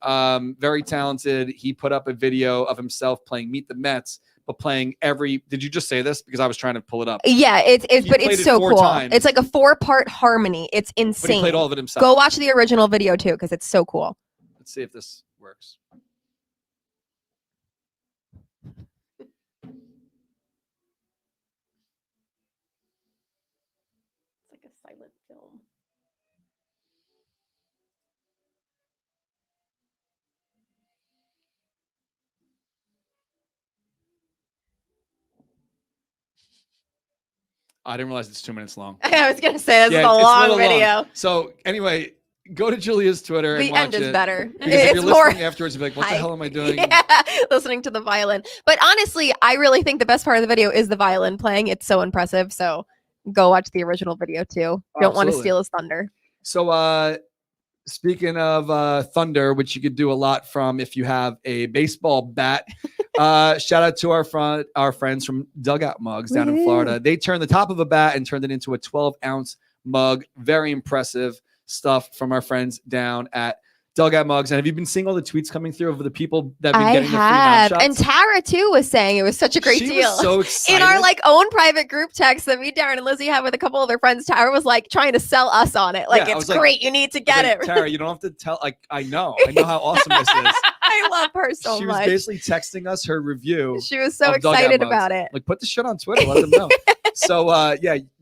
very talented. He put up a video of himself playing Meet the Mets, but playing did you just say this? Because I was trying to pull it up. Yeah, it's so cool. Times. It's like a 4-part harmony. It's insane. But he played all of it himself. Go watch the original video too, because it's so cool. Let's see if this works. Silent film. I didn't realize it's 2 minutes long. I was gonna say this is a long video. Long. So anyway, go to Julia's Twitter and watch it. The end is better. If you're listening afterwards, you'll be like, what the hell am I doing? Yeah, listening to the violin. But honestly, I really think the best part of the video is the violin playing. It's so impressive. So go watch the original video too. Don't want to steal his thunder. So speaking of thunder, which you could do a lot from if you have a baseball bat, shout out to our friends from Dugout Mugs down in Florida. They turned the top of a bat and turned it into a 12-ounce mug. Very impressive stuff from our friends down at Dugout Mugs. And have you been seeing all the tweets coming through of the people that have been getting the free knob shots? And Tara too was saying it was such a great deal. Was so excited. In our own private group text that me, Darren, and Lizzie have with a couple of their friends, Tara was trying to sell us on it. It's great. You need to get it. Tara, you don't have to tell. I know how awesome this is. I love her so much. She was basically texting us her review. She was so excited about it. Put the shit on Twitter. Let them know. So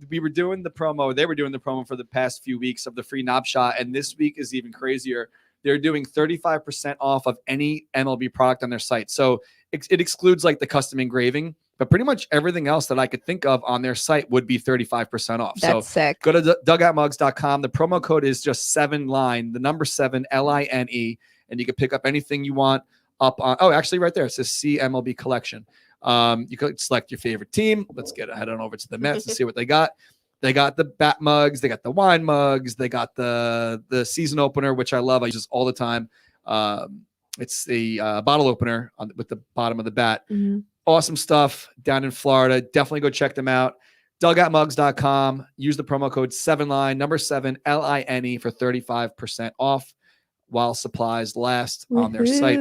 we were doing the promo. They were doing the promo for the past few weeks of the free knob shot, and this week is even crazier. They're doing 35% off of any MLB product on their site. So it excludes the custom engraving, but pretty much everything else that I could think of on their site would be 35% off. That's sick. Go to dugoutmugs.com. The promo code is just 7line, the number 7, LINE, and you can pick up anything you want up on. Oh, actually right there. It says CMLB collection. You could select your favorite team. Let's head on over to the Mets and see what they got. They got the bat mugs. They got the wine mugs. They got the season opener, which I love. I use this all the time. It's the bottle opener with the bottom of the bat. Mm-hmm. Awesome stuff down in Florida. Definitely go check them out. Dugoutmugs.com. Use the promo code 7line, number 7, LINE for 35% off while supplies last on their site.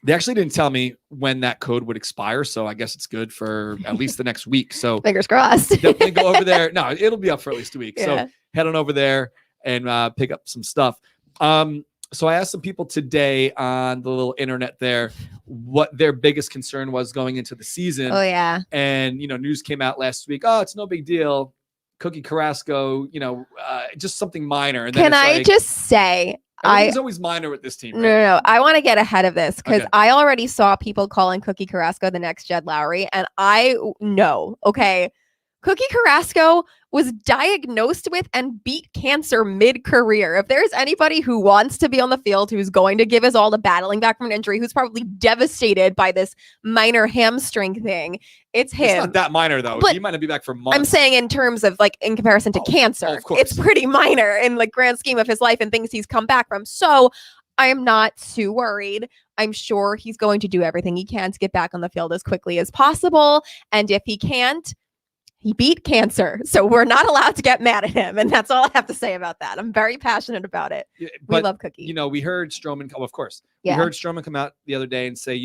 They actually didn't tell me when that code would expire, so I guess it's good for at least the next week. So fingers crossed. Definitely go over there. No, it'll be up for at least a week. Yeah. So head on over there and pick up some stuff. So I asked some people today on the little internet there what their biggest concern was going into the season. Oh, yeah. And, news came out last week. Oh, it's no big deal. Cookie Carrasco, just something minor. And then Can I just say... Everything's always minor with this team. Right? No. I want to get ahead of this because I already saw people calling Cookie Carrasco the next Jed Lowry. And I know, Cookie Carrasco was diagnosed with and beat cancer mid-career. If there's anybody who wants to be on the field, who's going to give us all the battling back from an injury, who's probably devastated by this minor hamstring thing, it's him. It's not that minor, though. He might not be back for months. I'm saying in terms of in comparison to cancer, of course. It's pretty minor in grand scheme of his life and things he's come back from. So I am not too worried. I'm sure he's going to do everything he can to get back on the field as quickly as possible. And if he can't, he beat cancer. So we're not allowed to get mad at him. And that's all I have to say about that. I'm very passionate about it. Yeah, we love Cookie. We heard Stroman, of course. Yeah. We heard Stroman come out the other day and say,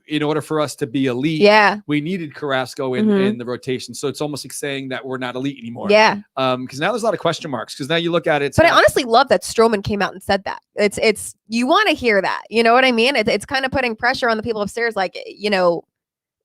in order for us to be elite, we needed Carrasco in the rotation. So it's almost like saying that we're not elite anymore. Yeah. Because now there's a lot of question marks. Because now you look at it. But I honestly love that Stroman came out and said that. It's you want to hear that. You know what I mean? It's kind of putting pressure on the people upstairs. Like, you know,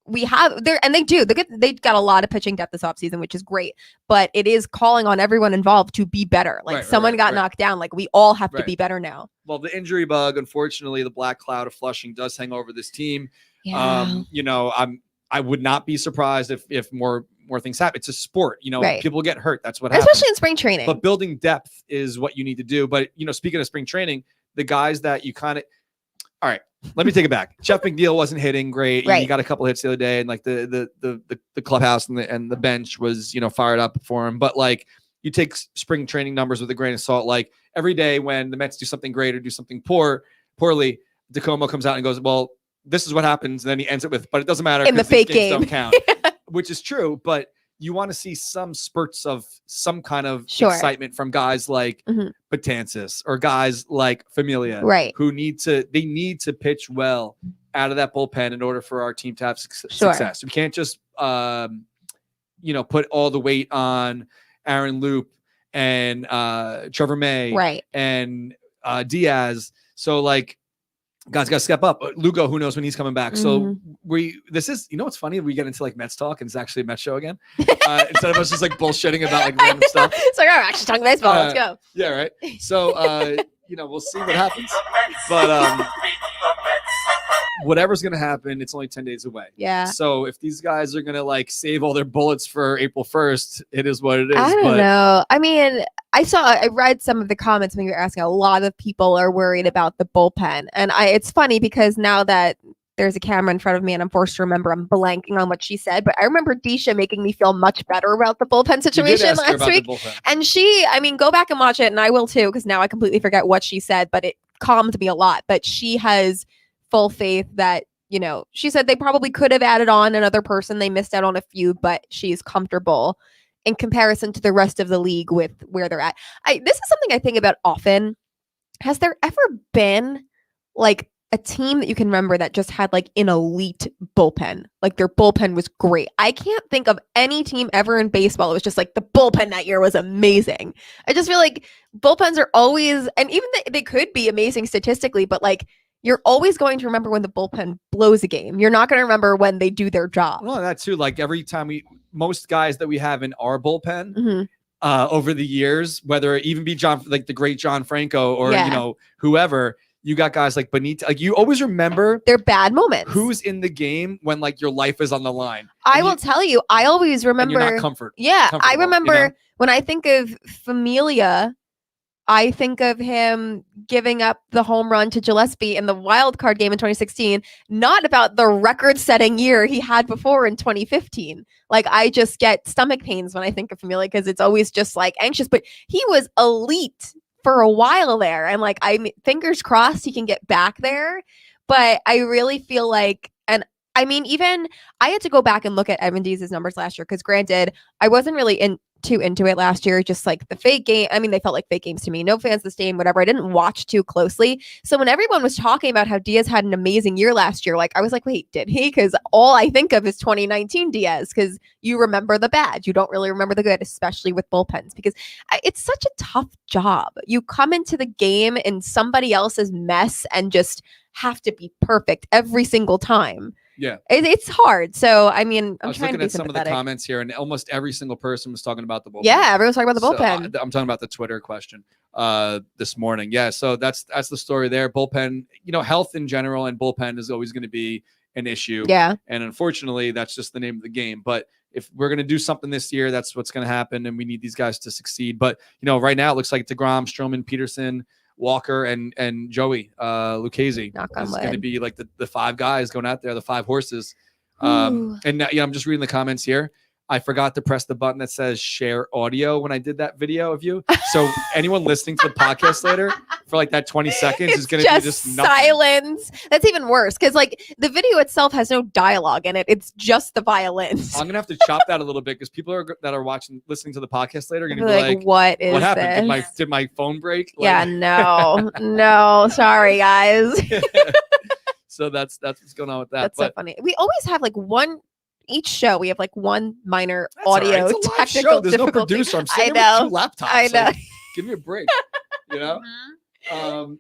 we have there, and they do. They got a lot of pitching depth this offseason, which is great. But it is calling on everyone involved to be better. Like someone got knocked down. Like we all have to be better now. Well, the injury bug, unfortunately, the black cloud of Flushing does hang over this team. Yeah. You know, I would not be surprised if more things happen. It's a sport. You know, people get hurt. That's what happens. Especially in spring training. But building depth is what you need to do. But you know, speaking of spring training, the guys that you kind of. All right, let me take it back. Jeff McNeil wasn't hitting great. He got a couple hits the other day, and like the clubhouse and the bench was, you know, fired up for him. But like you take spring training numbers with a grain of salt. Like every day when the Mets do something great or do something poorly, DeComo comes out and goes, "Well, this is what happens," and then he ends it with, "But it doesn't matter in the fake game don't count," which is true. But you want to see some spurts of some kind of excitement from guys like Betances or guys like Familia, who need to pitch well out of that bullpen in order for our team to have success. We can't just you know, put all the weight on Aaron Loop and Trevor May and Diaz. So like guys got to step up. Lugo, who knows when he's coming back. So this is, you know, what's funny? We get into like Mets talk and it's actually a Mets show again. Instead of us just like bullshitting about like random stuff. It's like, oh, we're actually talking baseball. Let's go. Yeah. Right. So, you know, we'll see what happens, but, whatever's going to happen, it's only 10 days away. Yeah. So if these guys are going to like save all their bullets for April 1st, it is what it is. I don't know. I mean, I read some of the comments when you were asking. A lot of people are worried about the bullpen. And it's funny because now that there's a camera in front of me and I'm forced to remember, I'm blanking on what she said. But I remember Disha making me feel much better about the bullpen situation last week. And go back and watch it, and I will too, because now I completely forget what she said, but it calmed me a lot. But she has full faith that, you know, she said they probably could have added on another person. They missed out on a few, but she's comfortable in comparison to the rest of the league with where they're at. This is something I think about often. Has there ever been like a team that you can remember that just had like an elite bullpen? Like their bullpen was great. I can't think of any team ever in baseball. It was just like the bullpen that year was amazing. I just feel like bullpens are always, and even they could be amazing statistically, but like you're always going to remember when the bullpen blows a game. You're not going to remember when they do their job. Well, that too. Like every time most guys that we have in our bullpen over the years, whether it even be the great John Franco or, you know, whoever, you got guys like Benito. Like you always remember their bad moments. Who's in the game when like your life is on the line. I will tell you, I always remember. You're not comfortable. I remember, you know? When I think of Familia, I think of him giving up the home run to Gillespie in the wild card game in 2016, not about the record-setting year he had before in 2015. Like, I just get stomach pains when I think of Familia because it's always just like anxious, but he was elite for a while there. And like, fingers crossed he can get back there. But I really feel like, and I mean, even I had to go back and look at Evan Deez's numbers last year because granted, I wasn't really too into it last year, just like the fake game. I mean, they felt like fake games to me. No fans the same, whatever. I didn't watch too closely. So when everyone was talking about how Diaz had an amazing year last year, like I was like, wait, did he? Because all I think of is 2019 Diaz, because you remember the bad. You don't really remember the good, especially with bullpens, because it's such a tough job. You come into the game in somebody else's mess and just have to be perfect every single time. Yeah, it's hard. So I mean, I was looking at some of the comments here, and almost every single person was talking about the bullpen. Yeah, everyone's talking about the bullpen. So, I'm talking about the Twitter question this morning. Yeah, so that's the story there. Bullpen, you know, health in general and bullpen is always going to be an issue. Yeah, and unfortunately, that's just the name of the game. But if we're going to do something this year, that's what's going to happen, and we need these guys to succeed. But you know, right now it looks like DeGrom, Stroman, Peterson, Walker, and Joey Lucchesi is going to be like the five guys going out there, the five horses. And now, I'm just reading the comments here. I forgot to press the button that says share audio when I did that video of you. So anyone listening to the podcast later for like that 20 seconds is going to be just silence. That's even worse because like the video itself has no dialogue in it. It's just the violins. I'm going to have to chop that a little bit because people that are listening to the podcast later are going to be like, what happened? This? Did my phone break? Yeah, no, sorry guys. So that's what's going on with that. That's so funny. We always have like each show we have like one minor audio Right. It's a live technical show. There's no difficulty. producer. I'm sitting I here with 2 laptops. I know. Like, give me a break. You know?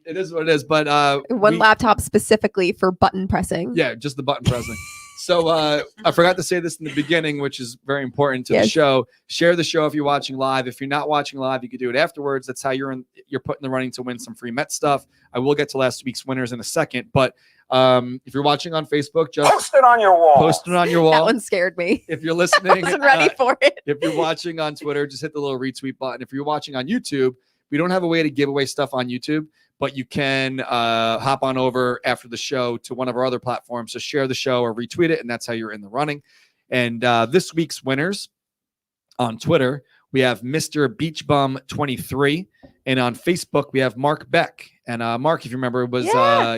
It is what it is. But one laptop specifically for button pressing. Yeah, just the button pressing. So I forgot to say this in the beginning, which is very important to the show. Share the show if you're watching live. If you're not watching live, you could do it afterwards. That's how you're put in the running to win some free Met stuff. I will get to last week's winners in a second, but if you're watching on Facebook, just Post it on your wall. Post it on your wall. That one scared me. If you're listening, I wasn't ready for it. If you're watching on Twitter, just hit the little retweet button. If you're watching on YouTube, we don't have a way to give away stuff on YouTube, but you can hop on over after the show to one of our other platforms. So share the show or retweet it, and that's how you're in the running. And this week's winners on Twitter, we have Mr. Beachbum23, and on Facebook we have Mark Beck. And Mark, if you remember, was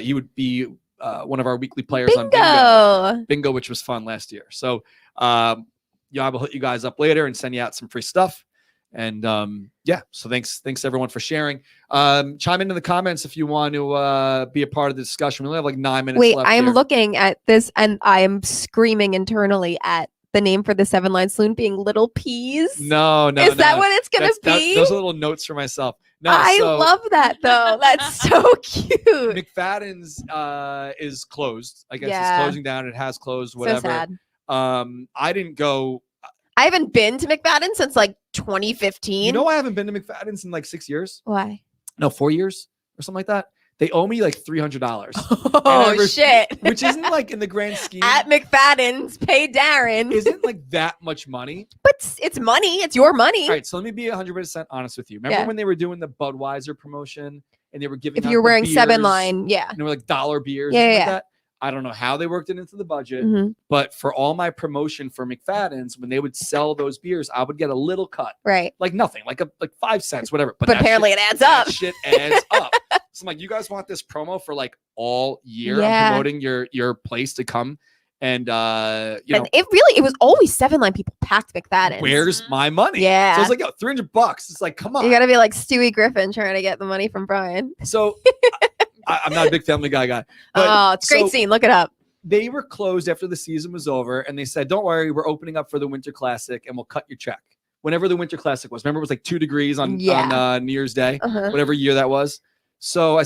he would be one of our weekly players on Bingo, which was fun last year. So I will hit you guys up later and send you out some free stuff. And so thanks everyone for sharing. Chime into the comments if you want to be a part of the discussion. We only have like 9 minutes left. Wait, I am looking at this and I am screaming internally at the name for the 7 Line Saloon being Little Peas. No. Is that what it's gonna be? Those are little notes for myself. No, I love that though. That's so cute. McFadden's is closed. I guess it's closing down. It has closed. Whatever. So sad. I didn't go. I haven't been to McFadden since like 2015. You know, I haven't been to McFadden's in like 6 years. Why? No, 4 years or something like that. They owe me like $300. Oh, shit. Which isn't like in the grand scheme. At McFadden's, pay Darren. Isn't like that much money. But it's money. It's your money. All right, so let me be 100% honest with you. Remember when they were doing the Budweiser promotion and they were giving if you're wearing beers, 7 Line, and they were like dollar beers like that? I don't know how they worked it into the budget, but for all my promotion for McFadden's, when they would sell those beers, I would get a little cut. Right. Like nothing, like 5 cents, whatever. But apparently it adds up. That shit adds up. So I'm like, you guys want this promo for like all year? I'm promoting your place to come. And it was always 7 Line people packed McFadden's. Where's my money? Yeah. So I was like, yo, $300. It's like, come on. You got to be like Stewie Griffin trying to get the money from Brian. So I'm not a big Family Guy guy. But, it's a great scene. Look it up. They were closed after the season was over, and they said, don't worry, we're opening up for the Winter Classic, and we'll cut your check. Whenever the Winter Classic was. Remember, it was like 2 degrees on New Year's Day, whatever year that was. So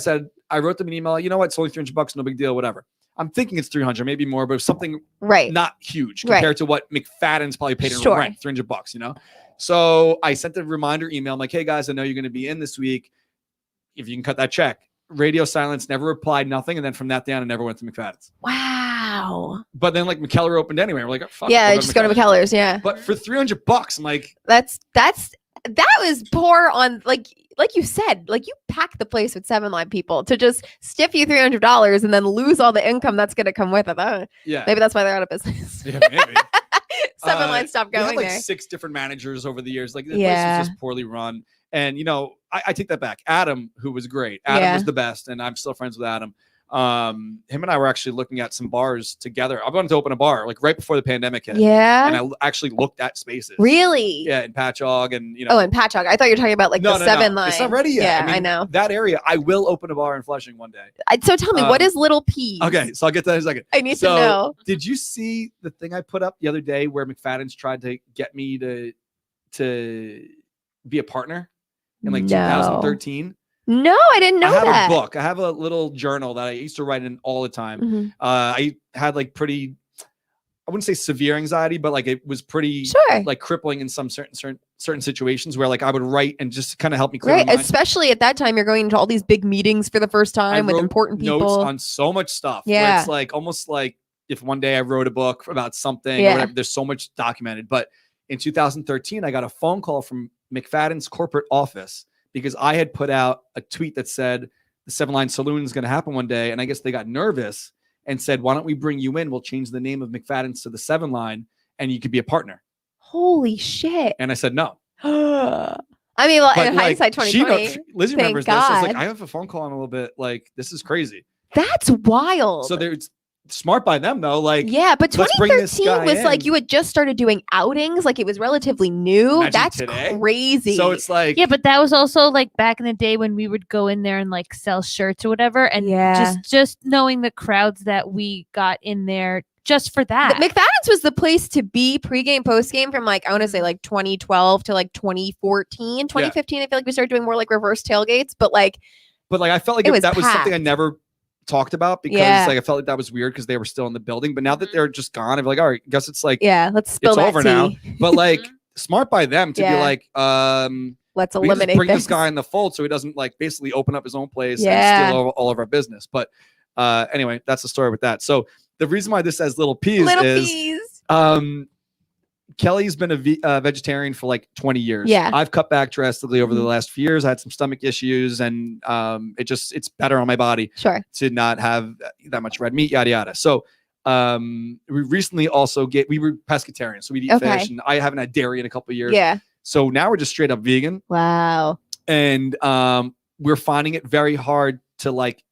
I wrote them an email, you know what, it's only $300, no big deal, whatever. I'm thinking it's 300, maybe more, but something not huge compared to what McFadden's probably paid in rent, $300, you know? So I sent a reminder email. I'm like, hey guys, I know you're going to be in this week. If you can cut that check. Radio silence, never replied, nothing. And then from that day on, I never went to McFadden's. Wow. But then like McKellar opened anyway. We're like, oh, fuck. Yeah, just go to McKellar's. Yeah. But for $300, I'm like, that was poor on like you said, like you pack the place with 7 Line people to just stiff you $300 and then lose all the income that's going to come with it. Maybe that's why they're out of business. Yeah, maybe. 7 Line stopped going had like there. 6 different managers over the years. Like the place was just poorly run. And you know, I take that back. Adam, who was great. Adam was the best, and I'm still friends with Adam. Him and I were actually looking at some bars together. I wanted to open a bar like right before the pandemic hit. Yeah. And I actually looked at spaces. Really? Yeah, in Patchogue and you know. Oh, in Patchogue. I thought you were talking about like the 7 Line. It's not ready yet. Yeah, I mean, I know. That area, I will open a bar in Flushing one day. So tell me, what is Little Peas? Okay, so I'll get to that in a second. I need to know. Did you see the thing I put up the other day where McFadden's tried to get me to be a partner in like 2013? No, I didn't know that. I have a book. I have a little journal that I used to write in all the time. I had like pretty, I wouldn't say severe anxiety, but like it was pretty like crippling in some certain situations where like I would write and just kind of help me clear my mind. Especially at that time, you're going into all these big meetings for the first time with important people. Notes on so much stuff. Yeah, it's like almost like if one day I wrote a book about something or whatever. There's so much documented. But in 2013, I got a phone call from McFadden's corporate office because I had put out a tweet that said the 7 Line Saloon is going to happen one day. And I guess they got nervous and said, why don't we bring you in? We'll change the name of McFadden's to the 7 Line and you could be a partner. Holy shit. And I said, no. I mean, well, in hindsight, 2020. Lizzie remembers this. I was like, I have a phone call in a little bit. Like, this is crazy. That's wild. So there's smart by them though. Like, yeah, but let's bring this 2013 guy was like in. you had just started doing outings, like it was relatively new. Imagine That's today. crazy. So it's like, Yeah, but that was also like back in the day when we would go in there and like sell shirts or whatever, and just knowing the crowds that we got in there just for that. McFadden's was the place to be pregame, postgame from like, I want to say like 2012 to like 2014, 2015. I feel like we started doing more like reverse tailgates, but I felt like that was something I never talked about because like I felt like that was weird because they were still in the building. But now that they're just gone, I'm like, all right, I guess it's like, let's spill it's that over tea. now. But like, smart by them to be like, let's we eliminate just bring this this guy in the fold so he doesn't like basically open up his own place and steal all of our business. But anyway, that's the story with that. So the reason why this says Little Peas is Kelly's been a vegetarian for like 20 years. Yeah. I've cut back drastically over the last few years. I had some stomach issues and it's better on my body to not have that much red meat, yada, yada. So we recently also we were pescatarian. So we eat fish and I haven't had dairy in a couple of years. Yeah. So now we're just straight up vegan. Wow. And we're finding it very hard to like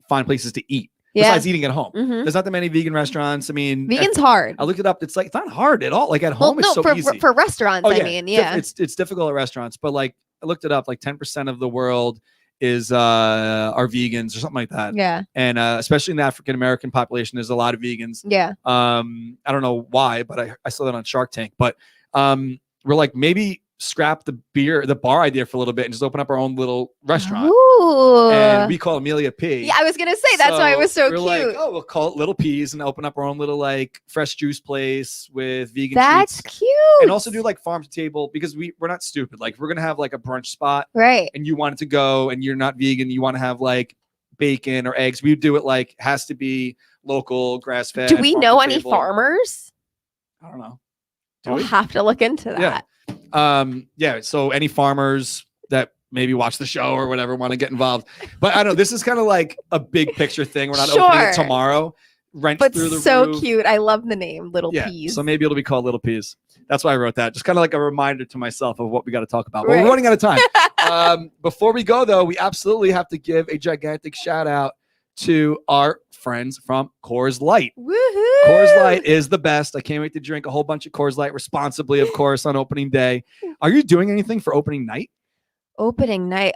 find places to eat. Besides eating at home. There's not that many vegan restaurants. I mean, vegan's hard. I looked it up. It's like, it's not hard at all. Like at home, it's so easy. For restaurants, I mean, it's difficult at restaurants, but like I looked it up, like 10% of the world are vegans or something like that. Yeah. And especially in the African-American population, there's a lot of vegans. Yeah. I don't know why, but I saw that on Shark Tank, but we're like, maybe scrap the bar idea for a little bit and just open up our own little restaurant. Ooh. And we call it Amelia P. Yeah, I was gonna say that's why it was so cute. Like, oh, we'll call it Little Peas and open up our own little like fresh juice place with vegan That's treats. Cute. And also do like farm to table because we're not stupid. Like if we're gonna have like a brunch spot, right? And you want it to go and you're not vegan, you want to have like bacon or eggs. We do it like has to be local, grass fed. Do we know any farmers? I don't know. We'll have to look into that. Yeah. So any farmers that maybe watch the show or whatever want to get involved, but I don't know. This is kind of like a big picture thing. We're not opening it tomorrow. Rent through the roof. Cute. I love the name Little Peas. So maybe it'll be called Little Peas. That's why I wrote that. Just kind of like a reminder to myself of what we got to talk about. But we're running out of time. Before we go though, we absolutely have to give a gigantic shout out to our friends from Coors Light. Woohoo! Coors Light is the best. I can't wait to drink a whole bunch of Coors Light responsibly, of course, on opening day. Are you doing anything for opening night? Opening night.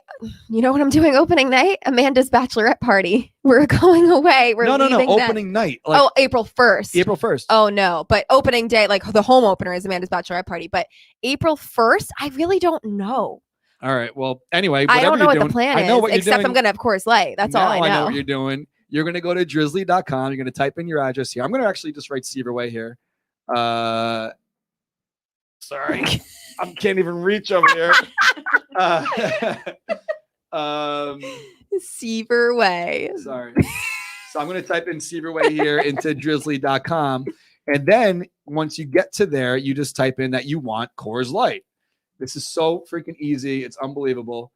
You know what I'm doing opening night? Amanda's bachelorette party. We're going away. We're leaving opening night. Like, April 1st. April 1st. Oh, no. But opening day, like the home opener is Amanda's bachelorette party. But April 1st, I really don't know. All right. Well, anyway, I don't know what the plan is. I know what you're except doing. I'm going to have Coors Light. That's all I know. I know what you're doing. You're going to go to drizly.com. You're going to type in your address here. I'm going to actually just write Seaverway here. Sorry. I can't even reach over here. Seaverway. Sorry. So I'm going to type in Seaverway here into drizly.com. And then once you get to there, you just type in that you want Coors Light. This is so freaking easy. It's unbelievable.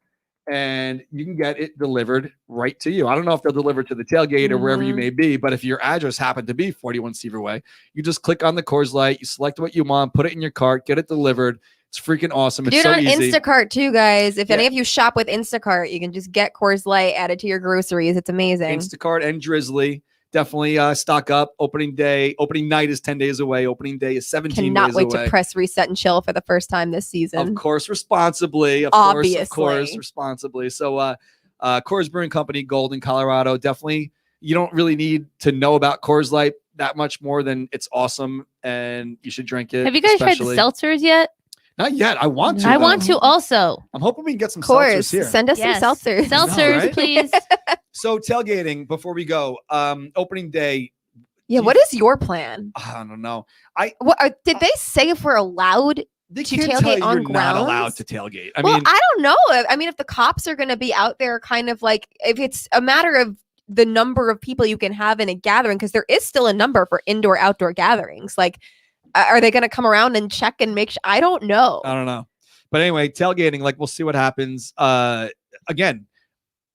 And you can get it delivered right to you. I don't know if they'll deliver to the tailgate or wherever you may be, but if your address happened to be 41 Seaverway, you just click on the Coors Light, you select what you want, put it in your cart, get it delivered. It's freaking awesome. It's so easy. Do it on Instacart too, guys. If any of you shop with Instacart, you can just get Coors Light added to your groceries. It's amazing. Instacart and Drizly. Definitely stock up. Opening night is 10 days away. Opening day is 17 days away. Cannot wait to press reset and chill for the first time this season. Of course, responsibly. Of course, responsibly. So Coors Brewing Company, Golden, Colorado. Definitely, you don't really need to know about Coors Light that much more than it's awesome and you should drink it. Have you guys tried the seltzers yet? Not yet. I want to. I want to also. I'm hoping we can get some seltzers here. Send us some seltzers. Seltzers, please. So tailgating before we go. Opening day. Yeah. What is your plan? I don't know. Did they say if we're allowed to tailgate on grounds? Not allowed to tailgate. I mean, I don't know. I mean, if the cops are going to be out there, kind of like if it's a matter of the number of people you can have in a gathering, because there is still a number for indoor outdoor gatherings. Like, are they going to come around and check and make sure? I don't know. But anyway, tailgating, like we'll see what happens. Again,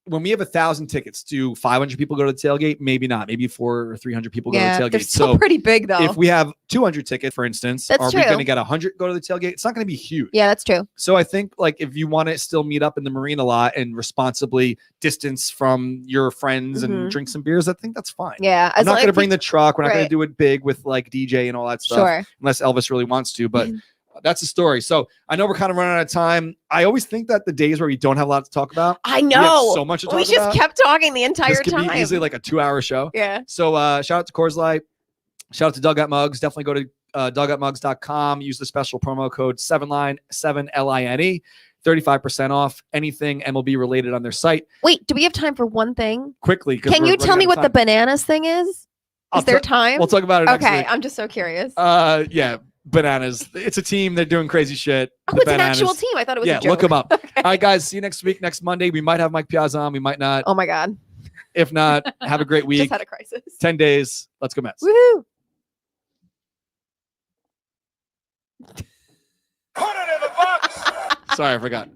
when we have 1,000 tickets, do 500 people go to the tailgate? Maybe not. Maybe 400 or 300 people go to the tailgate. They're still pretty big though. If we have 200 tickets, for instance, That's are true. we going to get 100 go to the tailgate? It's not going to be huge. Yeah, that's true. So I think like if you want to still meet up in the marina a lot and responsibly distance from your friends and drink some beers, I think that's fine. Yeah. I'm not going to bring the truck. We're not going to do it big with like DJ and all that stuff. Sure. Unless Elvis really wants to, but that's the story. So I know we're kind of running out of time. I always think that the days where we don't have a lot to talk about, I know, we have so much to talk about. We just kept talking the entire this time. Could be easily like a 2-hour show. Yeah. So shout out to Coors Light. Shout out to Dugout Mugs. Definitely go to dugoutmugs.com. Use the special promo code 7LINE 7LINE. 35% off anything MLB related on their site. Wait, do we have time for one thing? Quickly. Can you tell me what the bananas thing is? Is there time? We'll talk about it next Okay, week. I'm just so curious. Yeah. Bananas. It's a team. They're doing crazy shit. Oh, it's Bananas. An actual team. I thought it was a joke. Look them up. Okay. All right, guys. See you next week. Next Monday. We might have Mike Piazza on. We might not. Oh, my God. If not, have a great week. Just had a crisis. 10 days. Let's go Mets. Woohoo. Put it in the box. Sorry, I forgot.